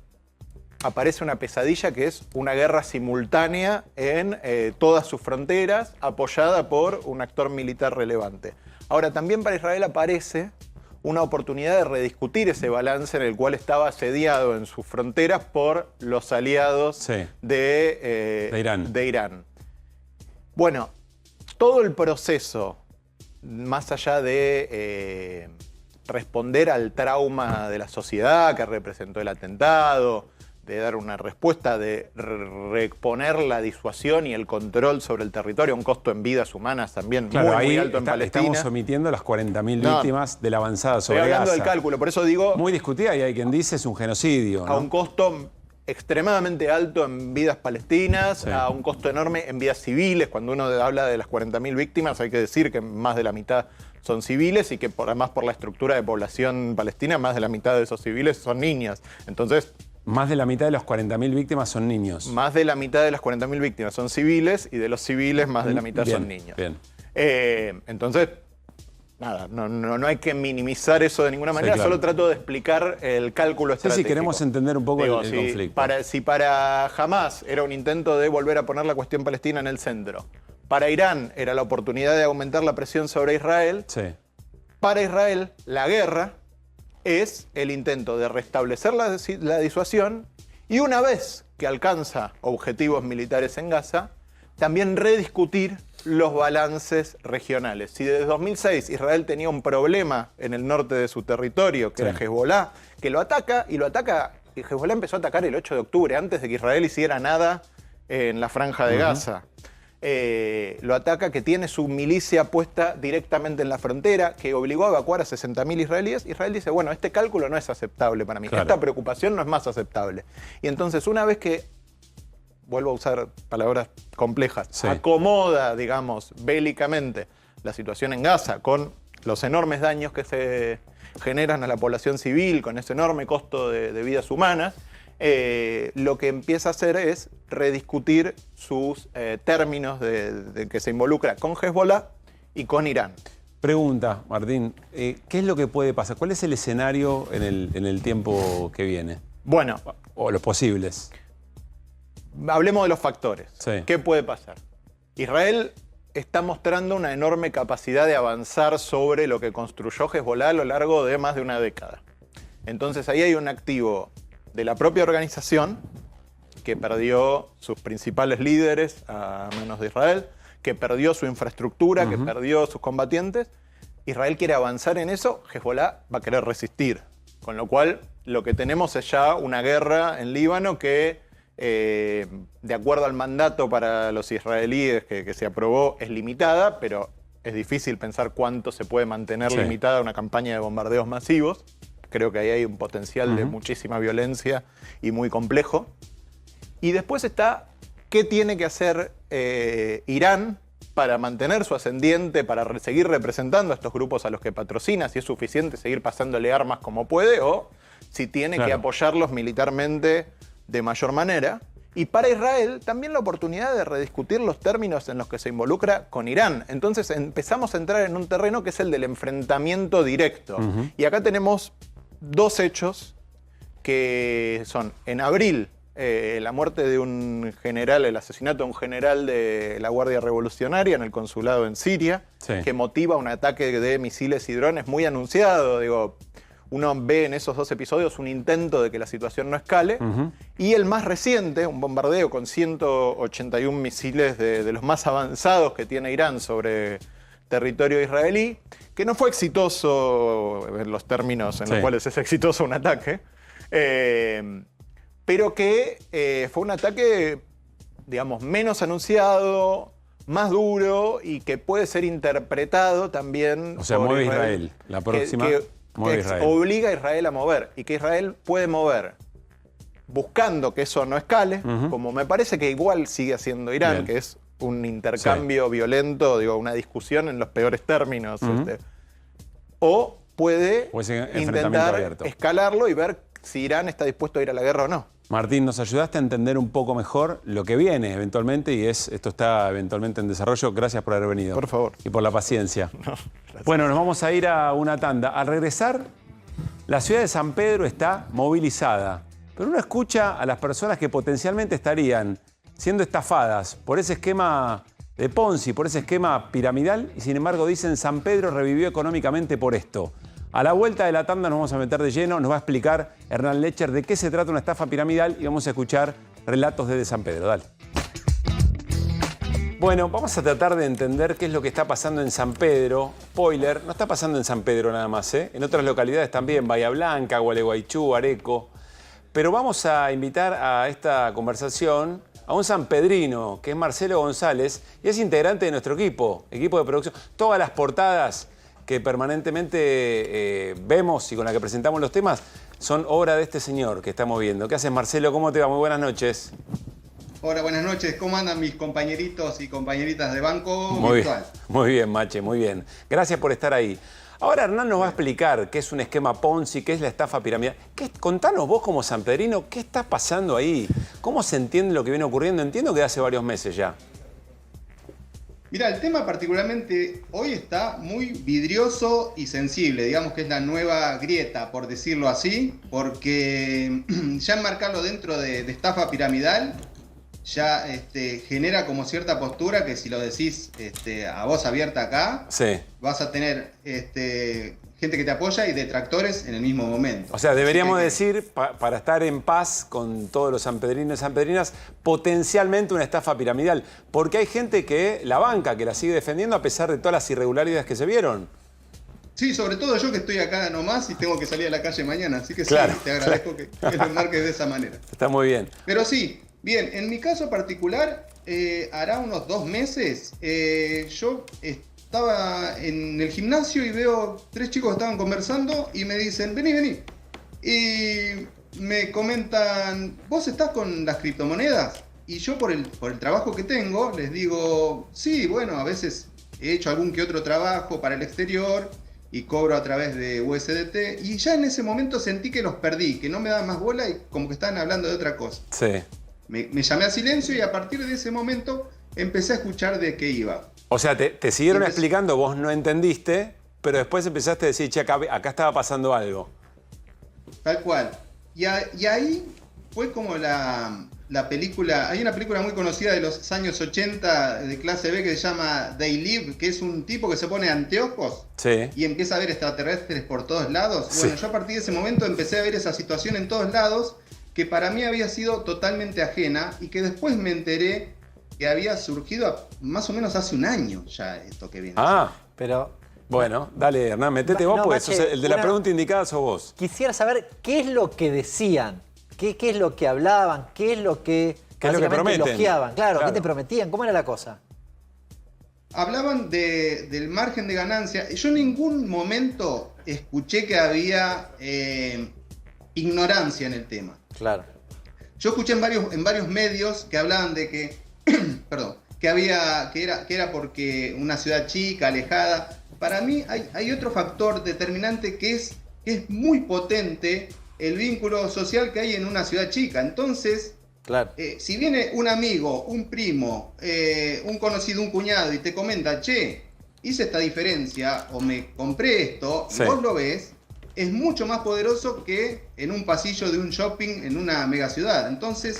aparece una pesadilla que es una guerra simultánea en todas sus fronteras, apoyada por un actor militar relevante. Ahora, también para Israel aparece una oportunidad de rediscutir ese balance en el cual estaba asediado en sus fronteras por los aliados de Irán. Bueno, todo el proceso, más allá de responder al trauma de la sociedad que representó el atentado, de dar una respuesta, de reponer la disuasión y el control sobre el territorio, un costo en vidas humanas también muy alto en Palestina. Estamos omitiendo las 40.000 víctimas de la avanzada sobre Gaza. Estoy hablando del cálculo, por eso digo... Muy discutida, y hay quien dice es un genocidio, ¿no? A un costo extremadamente alto en vidas palestinas, a un costo enorme en vidas civiles. Cuando uno habla de las 40.000 víctimas, hay que decir que más de la mitad son civiles y que además por la estructura de población palestina, más de la mitad de esos civiles son niñas. Entonces... Más de la mitad de las 40.000 víctimas son niños. Más de la mitad de las 40.000 víctimas son civiles, y de los civiles más de la mitad son niños. Entonces, nada, no hay que minimizar eso de ninguna manera, solo trato de explicar el cálculo estratégico. Sí, queremos entender un poco el conflicto. Si para Hamás era un intento de volver a poner la cuestión palestina en el centro, para Irán era la oportunidad de aumentar la presión sobre Israel, para Israel la guerra es el intento de restablecer la disuasión, y una vez que alcanza objetivos militares en Gaza, también rediscutir los balances regionales. Si desde 2006 Israel tenía un problema en el norte de su territorio, que era Hezbollah, que lo ataca, y Hezbollah empezó a atacar el 8 de octubre, antes de que Israel hiciera nada en la franja de Gaza. Lo ataca, que tiene su milicia puesta directamente en la frontera, que obligó a evacuar a 60.000 israelíes. Israel dice, bueno, este cálculo no es aceptable para mí, esta preocupación no es más aceptable. Y entonces, una vez que, vuelvo a usar palabras complejas, acomoda, digamos, bélicamente la situación en Gaza, con los enormes daños que se generan a la población civil, con ese enorme costo de vidas humanas, lo que empieza a hacer es rediscutir sus términos de que se involucra con Hezbollah y con Irán. Pregunta, Martín, ¿qué es lo que puede pasar? ¿Cuál es el escenario en el tiempo que viene? Bueno. O los posibles. Hablemos de los factores. ¿Qué puede pasar? Israel está mostrando una enorme capacidad de avanzar sobre lo que construyó Hezbollah a lo largo de más de una década. Entonces ahí hay un activo de la propia organización, que perdió sus principales líderes a manos de Israel, que perdió su infraestructura, que perdió sus combatientes. Israel quiere avanzar en eso, Hezbollah va a querer resistir. Con lo cual, lo que tenemos es ya una guerra en Líbano que, de acuerdo al mandato para los israelíes que se aprobó, es limitada, pero es difícil pensar cuánto se puede mantener limitada una campaña de bombardeos masivos. Creo que ahí hay un potencial de muchísima violencia y muy complejo. Y después está qué tiene que hacer Irán para mantener su ascendiente, para seguir representando a estos grupos a los que patrocina, si es suficiente seguir pasándole armas como puede, o si tiene que apoyarlos militarmente de mayor manera. Y para Israel también la oportunidad de rediscutir los términos en los que se involucra con Irán. Entonces empezamos a entrar en un terreno que es el del enfrentamiento directo. Y acá tenemos dos hechos que son, en abril, la muerte de un general, el asesinato de un general de la Guardia Revolucionaria en el consulado en Siria, que motiva un ataque de misiles y drones muy anunciado. Digo, uno ve en esos dos episodios un intento de que la situación no escale. Y el más reciente, un bombardeo con 181 misiles de los más avanzados que tiene Irán sobre territorio israelí, que no fue exitoso en los términos en los cuales es exitoso un ataque, pero que fue un ataque, digamos, menos anunciado, más duro y que puede ser interpretado también. O sea, por mueve Israel. La próxima que Israel. Obliga a Israel a mover y que Israel puede mover buscando que eso no escale, como me parece que igual sigue haciendo Irán, que es un intercambio violento, digo, una discusión en los peores términos. O puede intentar escalarlo y ver si Irán está dispuesto a ir a la guerra o no. Martín, nos ayudaste a entender un poco mejor lo que viene eventualmente y esto está eventualmente en desarrollo. Gracias por haber venido. Por favor. Y por la paciencia. Bueno, nos vamos a ir a una tanda. Al regresar, la ciudad de San Pedro está movilizada, pero uno escucha a las personas que potencialmente estarían siendo estafadas por ese esquema de Ponzi, por ese esquema piramidal, y sin embargo dicen San Pedro revivió económicamente por esto. A la vuelta de la tanda nos vamos a meter de lleno, nos va a explicar Hernán Lecher de qué se trata una estafa piramidal y vamos a escuchar relatos desde San Pedro. Dale. Bueno, vamos a tratar de entender qué es lo que está pasando en San Pedro. Spoiler, no está pasando en San Pedro nada más, ¿eh? En otras localidades también, Bahía Blanca, Gualeguaychú, Areco. Pero vamos a invitar a esta conversación a un sanpedrino, que es Marcelo González, y es integrante de nuestro equipo de producción. Todas las portadas que permanentemente vemos y con las que presentamos los temas son obra de este señor que estamos viendo. ¿Qué haces, Marcelo? ¿Cómo te va? Muy buenas noches. Hola, buenas noches. ¿Cómo andan mis compañeritos y compañeritas de banco muy virtual? Bien, muy bien, Mache, muy bien. Gracias por estar ahí. Ahora Hernán nos va a explicar qué es un esquema Ponzi, qué es la estafa piramidal. Contanos vos como sanpedrino, ¿qué está pasando ahí? ¿Cómo se entiende lo que viene ocurriendo? Entiendo que de hace varios meses ya. Mira, el tema particularmente hoy está muy vidrioso y sensible, digamos que es la nueva grieta, por decirlo así, porque ya enmarcarlo dentro de estafa piramidal ya genera como cierta postura que si lo decís a voz abierta acá, vas a tener gente que te apoya y detractores en el mismo momento. O sea, deberíamos decir, para estar en paz con todos los sanpedrinos y sanpedrinas, potencialmente una estafa piramidal. Porque hay gente que la banca, que la sigue defendiendo a pesar de todas las irregularidades que se vieron. Sí, sobre todo yo que estoy acá nomás y tengo que salir a la calle mañana. Así que claro, sí, te agradezco que lo marques de esa manera. Está muy bien. Pero sí, bien, en mi caso particular, hará unos 2 meses, yo estaba en el gimnasio y veo 3 chicos que estaban conversando y me dicen, vení. Y me comentan, ¿vos estás con las criptomonedas? Y yo por el trabajo que tengo les digo, sí, bueno, a veces he hecho algún que otro trabajo para el exterior y cobro a través de USDT. Y ya en ese momento sentí que los perdí, que no me daban más bola y como que estaban hablando de otra cosa. Sí. Me llamé a silencio y a partir de ese momento empecé a escuchar de qué iba. O sea, te siguieron explicando, vos no entendiste, pero después empezaste a decir, che, acá estaba pasando algo. Tal cual. Y ahí fue como la película, hay una película muy conocida de los años 80 de clase B que se llama They Live, que es un tipo que se pone anteojos y empieza a ver extraterrestres por todos lados. Bueno, yo a partir de ese momento empecé a ver esa situación en todos lados, que para mí había sido totalmente ajena y que después me enteré que había surgido más o menos hace un año ya esto que viene. Pero... Bueno, dale, Hernán, metete vos, pues el de la pregunta indicada sos vos. Quisiera saber qué es lo que decían, qué es lo que hablaban, qué es lo que básicamente elogiaban. Claro, ¿qué te prometían? ¿Cómo era la cosa? Hablaban del margen de ganancia. Yo en ningún momento escuché que había ignorancia en el tema. Claro. Yo escuché en varios medios que hablaban de que, perdón, que era porque una ciudad chica, alejada. Para mí hay otro factor determinante que es muy potente el vínculo social que hay en una ciudad chica. Entonces, Claro. Si viene un amigo, un primo, un conocido, un cuñado y te comenta, che, hice esta diferencia o me compré esto, y vos lo ves, es mucho más poderoso que en un pasillo de un shopping en una megaciudad. Entonces,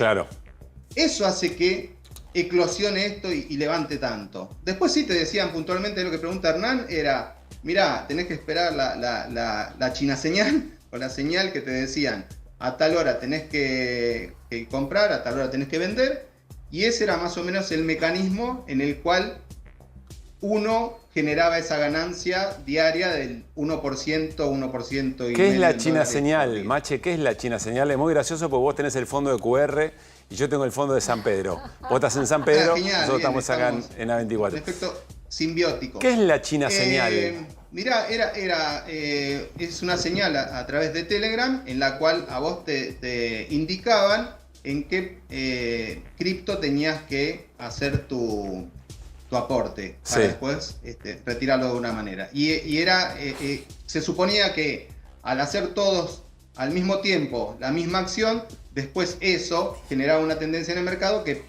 eso hace que eclosione esto y levante tanto. Después sí te decían puntualmente, lo que pregunta Hernán era, mirá, tenés que esperar la China señal, o la señal que te decían, a tal hora tenés que comprar, a tal hora tenés que vender, y ese era más o menos el mecanismo en el cual uno generaba esa ganancia diaria del 1%, 1% y ¿Qué es la del China dólar señal, Mache? ¿Qué es la China señal? Es muy gracioso porque vos tenés el fondo de QR y yo tengo el fondo de San Pedro. Vos estás en San Pedro, genial, nosotros bien, estamos acá en A24. Un efecto simbiótico. ¿Qué es la China señal? Mirá, es una señal a través de Telegram en la cual a vos te indicaban en qué cripto tenías que hacer tu aporte para después retirarlo de una manera. Y era se suponía que al hacer todos al mismo tiempo la misma acción, después eso generaba una tendencia en el mercado que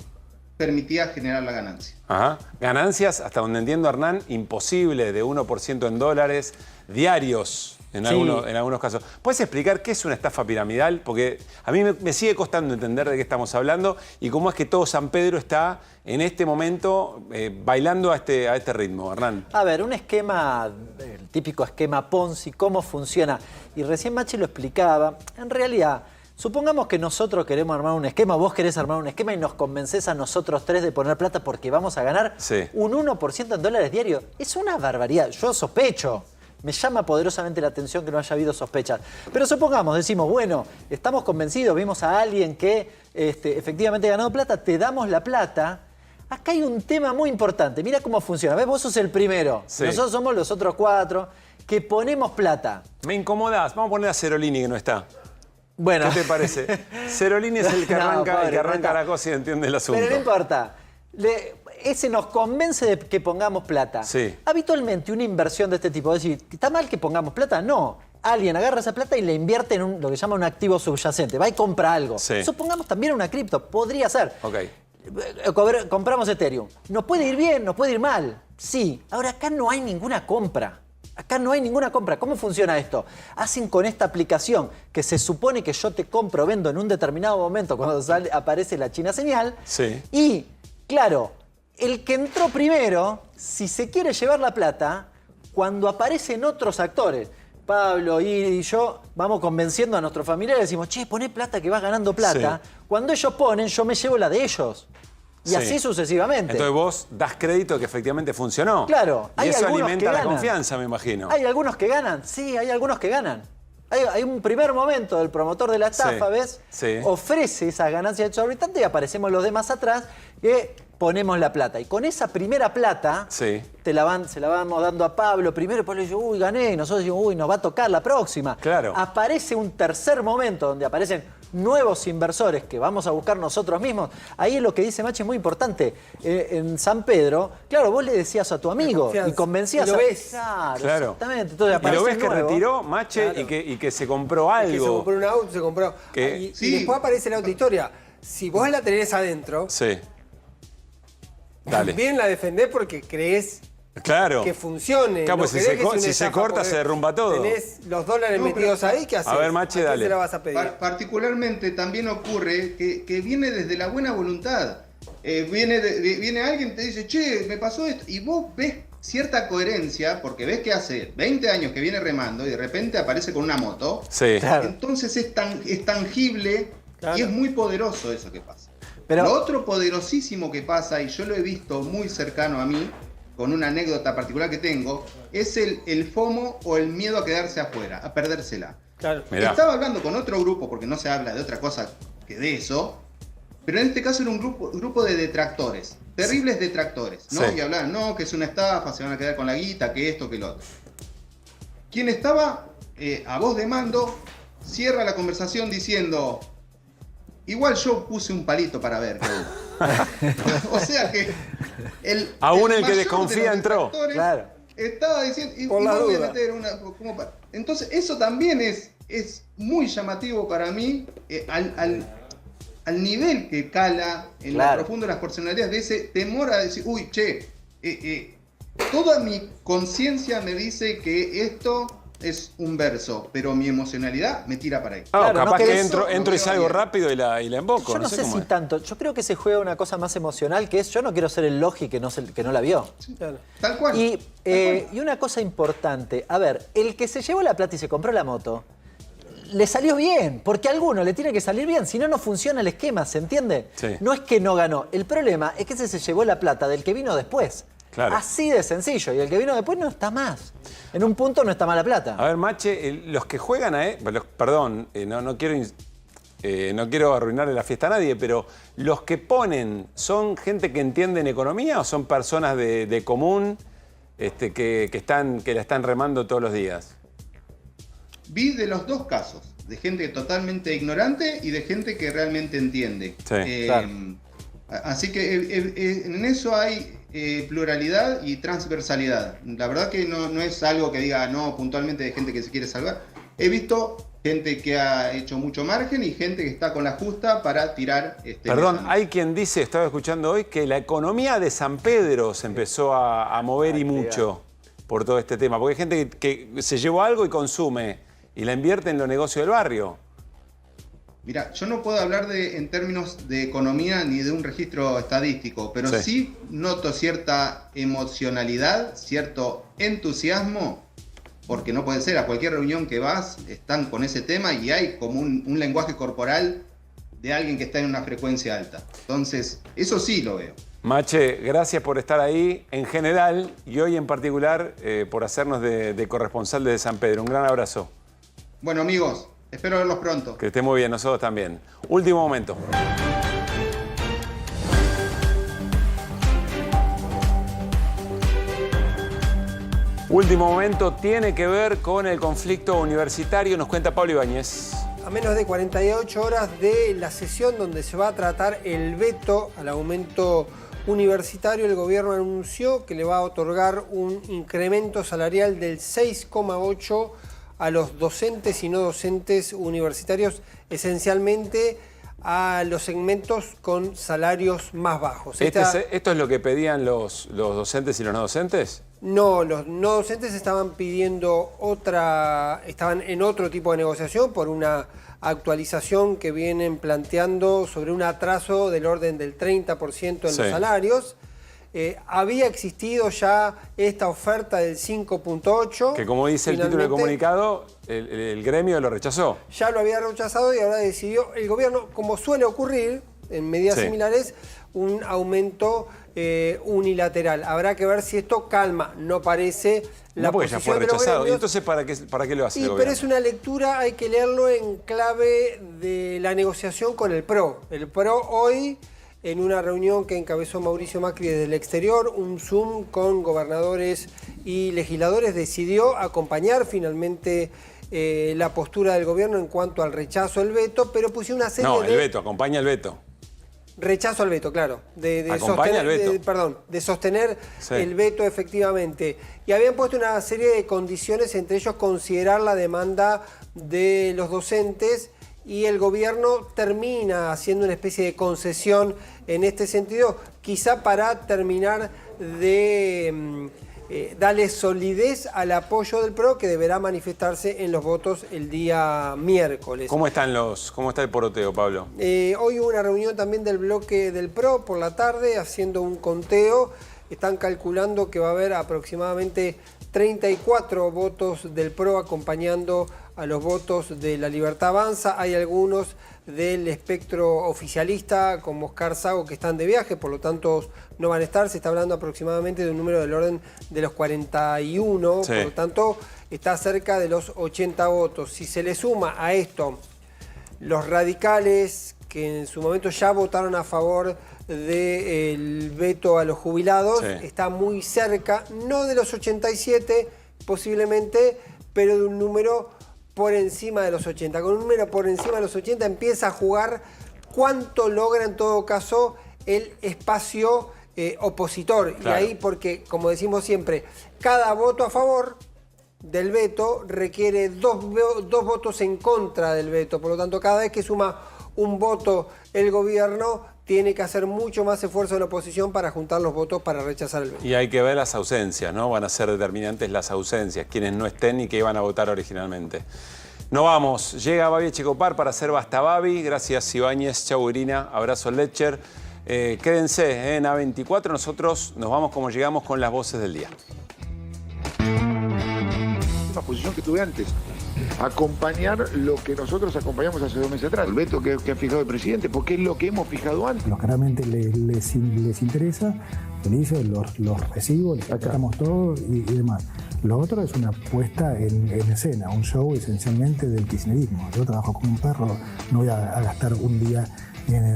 permitía generar la ganancia. Ajá. Ganancias, hasta donde entiendo, Hernán, imposible, de 1% en dólares, diarios en algunos casos. ¿Puedes explicar qué es una estafa piramidal? Porque a mí me sigue costando entender de qué estamos hablando y cómo es que todo San Pedro está en este momento bailando a este ritmo, Hernán. A ver, un esquema, el típico esquema Ponzi, ¿cómo funciona? Y recién Machi lo explicaba. En realidad, supongamos que nosotros queremos armar un esquema, vos querés armar un esquema y nos convencés a nosotros tres de poner plata porque vamos a ganar un 1% en dólares diarios. Es una barbaridad. Yo sospecho. Me llama poderosamente la atención que no haya habido sospechas. Pero supongamos, decimos, bueno, estamos convencidos, vimos a alguien que efectivamente ha ganado plata, te damos la plata. Acá hay un tema muy importante. Mira cómo funciona. ¿Ves? Vos sos el primero. Nosotros somos los otros 4 que ponemos plata. Me incomodás. Vamos a poner a Cerolini, que no está. Bueno. ¿Qué te parece? Cerolini es el que arranca la cosa y entiende el asunto. Pero no importa. Ese nos convence de que pongamos plata. Habitualmente una inversión de este tipo, es decir, ¿está mal que pongamos plata? No. Alguien agarra esa plata y la invierte en lo que llama un activo subyacente. Va y compra algo. Supongamos también una cripto. Podría ser. Compramos Ethereum. ¿Nos puede ir bien? ¿Nos puede ir mal? Sí. Ahora acá no hay ninguna compra. Acá no hay ninguna compra. ¿Cómo funciona esto? Hacen con esta aplicación que se supone que yo te compro, vendo en un determinado momento cuando aparece la China señal. Y, claro, el que entró primero, si se quiere llevar la plata, cuando aparecen otros actores, Pablo y yo, vamos convenciendo a nuestros familiares, decimos, che, poné plata que vas ganando plata. Cuando ellos ponen, yo me llevo la de ellos. Y así sucesivamente. Entonces vos das crédito que efectivamente funcionó. Claro. Y eso alimenta la confianza, me imagino. ¿Hay algunos que ganan? Sí, hay algunos que ganan. Hay un primer momento del promotor de la estafa, ¿ves? Ofrece esa ganancia exorbitante y aparecemos los demás atrás que ponemos la plata. Y con esa primera plata se la vamos dando a Pablo primero y Pablo dice, uy, gané. Y nosotros decimos, uy, nos va a tocar la próxima. Aparece un tercer momento donde aparecen nuevos inversores que vamos a buscar nosotros mismos. Ahí es lo que dice Machi, es muy importante. En San Pedro, claro, vos le decías a tu amigo y convencías y lo ves. Claro, exactamente. Entonces, y lo ves que retiró Mache y que se compró algo. Que se compró un auto, se compró. Y después aparece la otra historia. Si vos la tenés adentro, también la defendés porque creés que funcione. Claro, pues si se corta, se derrumba todo. Tenés los dólares metidos ahí, ¿qué haces? A ver, Mache, ¿A quién dale. se la vas a pedir? Particularmente también ocurre que viene desde la buena voluntad. Viene alguien y te dice, che, me pasó esto. Y vos ves cierta coherencia, porque ves que hace 20 años que viene remando y de repente aparece con una moto. Entonces es tangible y es muy poderoso eso que pasa. Lo otro poderosísimo que pasa, y yo lo he visto muy cercano a mí, con una anécdota particular que tengo, es el FOMO o el miedo a quedarse afuera, a perdérsela. Estaba hablando con otro grupo, porque no se habla de otra cosa que de eso, pero en este caso era un grupo de detractores, terribles detractores, ¿no? Y hablaban, no, que es una estafa, se van a quedar con la guita, que esto, que lo otro. Quien estaba a voz de mando cierra la conversación diciendo, igual yo puse un palito para ver. O sea que aún el que desconfía entró. Estaba diciendo, y por la voy a duda. meter una. Entonces, eso también es muy llamativo para mí al nivel que cala en lo profundo de las personalidades, de ese temor a decir, uy, che, toda mi conciencia me dice que esto es un verso, pero mi emocionalidad me tira para ahí. Claro, capaz que entro y salgo rápido y la emboco. Yo no sé si tanto. Yo creo que se juega una cosa más emocional, que es yo no quiero ser el logi que no la vio. Sí, claro. Tal cual. Y una cosa importante. A ver, el que se llevó la plata y se compró la moto, le salió bien, porque a alguno le tiene que salir bien, si no, no funciona el esquema, ¿se entiende? Sí. No es que no ganó. El problema es que ese se llevó la plata del que vino después. Claro. Así de sencillo. Y el que vino después no está más. En un punto no está más la plata. A ver, Mache, los que juegan perdón, no quiero arruinarle la fiesta a nadie, pero ¿los que ponen son gente que entiende en economía o son personas de común que la están remando todos los días? Vi de los dos casos, de gente totalmente ignorante y de gente que realmente entiende. Sí, claro. Así que en eso hay pluralidad y transversalidad. La verdad que no es algo que diga, no, puntualmente de gente que se quiere salvar. He visto gente que ha hecho mucho margen y gente que está con la justa para tirar... Perdón, hay quien dice, estaba escuchando hoy, que la economía de San Pedro se empezó a mover y mucho por todo este tema. Porque hay gente que se llevó algo y consume y la invierte en los negocios del barrio. Mira, yo no puedo hablar en términos de economía ni de un registro estadístico, pero sí noto cierta emocionalidad, cierto entusiasmo, porque no puede ser, a cualquier reunión que vas están con ese tema y hay como un lenguaje corporal de alguien que está en una frecuencia alta. Entonces, eso sí lo veo. Mache, gracias por estar ahí en general y hoy en particular por hacernos de corresponsal desde San Pedro. Un gran abrazo. Bueno, amigos, espero verlos pronto. Que esté muy bien, nosotros también. Último momento. Último momento tiene que ver con el conflicto universitario. Nos cuenta Pablo Ibáñez. A menos de 48 horas de la sesión donde se va a tratar el veto al aumento universitario, el gobierno anunció que le va a otorgar un incremento salarial del 6,8% a los docentes y no docentes universitarios, esencialmente a los segmentos con salarios más bajos. ¿Esto es lo que pedían los docentes y los no docentes? No, los no docentes estaban pidiendo estaban en otro tipo de negociación por una actualización que vienen planteando sobre un atraso del orden del 30% en los salarios. Había existido ya esta oferta del 5,8%. Que como dice el título del comunicado, el gremio lo rechazó. Ya lo había rechazado y ahora decidió el gobierno, como suele ocurrir en medidas similares, un aumento unilateral. Habrá que ver si esto calma. No parece la porque ya fue rechazado. ¿Y entonces para qué lo hace el gobierno? Pero es una lectura, hay que leerlo en clave de la negociación con el PRO. El PRO hoy, en una reunión que encabezó Mauricio Macri desde el exterior, un Zoom con gobernadores y legisladores, decidió acompañar finalmente la postura del gobierno en cuanto al rechazo al veto, pero puso una serie el veto, acompaña el veto. Rechazo al veto, claro. Acompaña el veto. De sostener el veto efectivamente. Y habían puesto una serie de condiciones, entre ellos considerar la demanda de los docentes, y el gobierno termina haciendo una especie de concesión en este sentido, quizá para terminar de darle solidez al apoyo del PRO, que deberá manifestarse en los votos el día miércoles. ¿Cómo está el poroteo, Pablo? Hoy hubo una reunión también del bloque del PRO por la tarde, haciendo un conteo. Están calculando que va a haber aproximadamente 34 votos del PRO acompañando a los votos de La Libertad Avanza. Hay algunos del espectro oficialista, como Oscar Sago, que están de viaje, por lo tanto no van a estar. Se está hablando aproximadamente de un número del orden de los 41, por lo tanto está cerca de los 80 votos. Si se le suma a esto los radicales, que en su momento ya votaron a favor del veto a los jubilados, está muy cerca, no de los 87 posiblemente, pero de un número por encima de los 80. Con un número por encima de los 80 empieza a jugar cuánto logra en todo caso el espacio opositor. Claro. Y ahí, porque como decimos siempre, cada voto a favor del veto requiere dos votos en contra del veto. Por lo tanto, cada vez que suma un voto el gobierno, tiene que hacer mucho más esfuerzo en la oposición para juntar los votos para rechazar el veto. Y hay que ver las ausencias, ¿no? Van a ser determinantes las ausencias, quienes no estén y que iban a votar originalmente. No vamos, llega Babi Echecopar para hacer Basta Babi. Gracias Ibáñez, chau Irina, abrazo Letcher. Quédense en A24, nosotros nos vamos como llegamos con las voces del día. La posición que tuve antes, acompañar lo que nosotros acompañamos hace 2 meses atrás, el veto que ha fijado el presidente, porque es lo que hemos fijado antes. Los que realmente les interesa, felices, los recibo, les tratamos todo y demás. Lo otro es una puesta en escena, un show esencialmente del kirchnerismo. Yo trabajo como un perro, no voy a gastar un día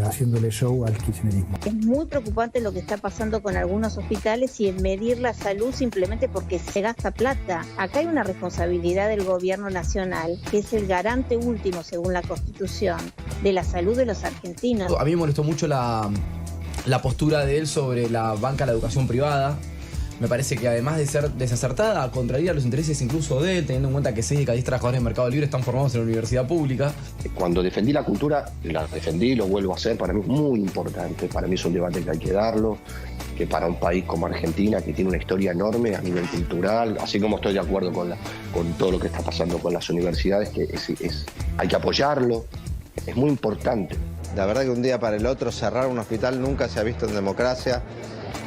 haciéndole show al kirchnerismo. Es muy preocupante lo que está pasando con algunos hospitales y en medir la salud simplemente porque se gasta plata. Acá hay una responsabilidad del gobierno nacional, que es el garante último, según la Constitución, de la salud de los argentinos. A mí me molestó mucho la postura de él sobre la banca de la educación privada. Me parece que además de ser desacertada, contraría los intereses incluso de él, teniendo en cuenta que 6 de cada 10 trabajadores del mercado libre están formados en la universidad pública. Cuando defendí la cultura, la defendí, lo vuelvo a hacer, para mí es muy importante, para mí es un debate que hay que darlo, que para un país como Argentina, que tiene una historia enorme a nivel cultural, así como estoy de acuerdo con todo lo que está pasando con las universidades, que hay que apoyarlo, es muy importante. La verdad que un día para el otro cerrar un hospital nunca se ha visto en democracia.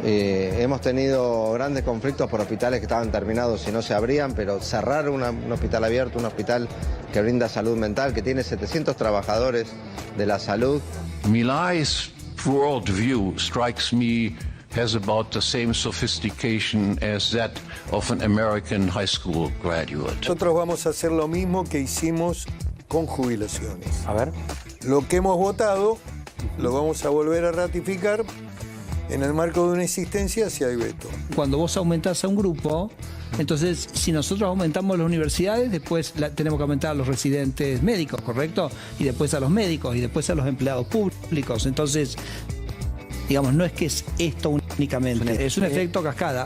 Hemos tenido grandes conflictos por hospitales que estaban terminados y no se abrían, pero cerrar un hospital abierto, un hospital que brinda salud mental, que tiene 700 trabajadores de la salud. Milay's worldview strikes me has about the same sophistication as that of an American high school graduate. Nosotros vamos a hacer lo mismo que hicimos con jubilaciones. A ver. Lo que hemos votado lo vamos a volver a ratificar en el marco de una insistencia si hay veto. Cuando vos aumentás a un grupo, entonces si nosotros aumentamos las universidades, después tenemos que aumentar a los residentes médicos, ¿correcto? Y después a los médicos y después a los empleados públicos. Entonces, digamos, no es que es esto únicamente, es un efecto cascada.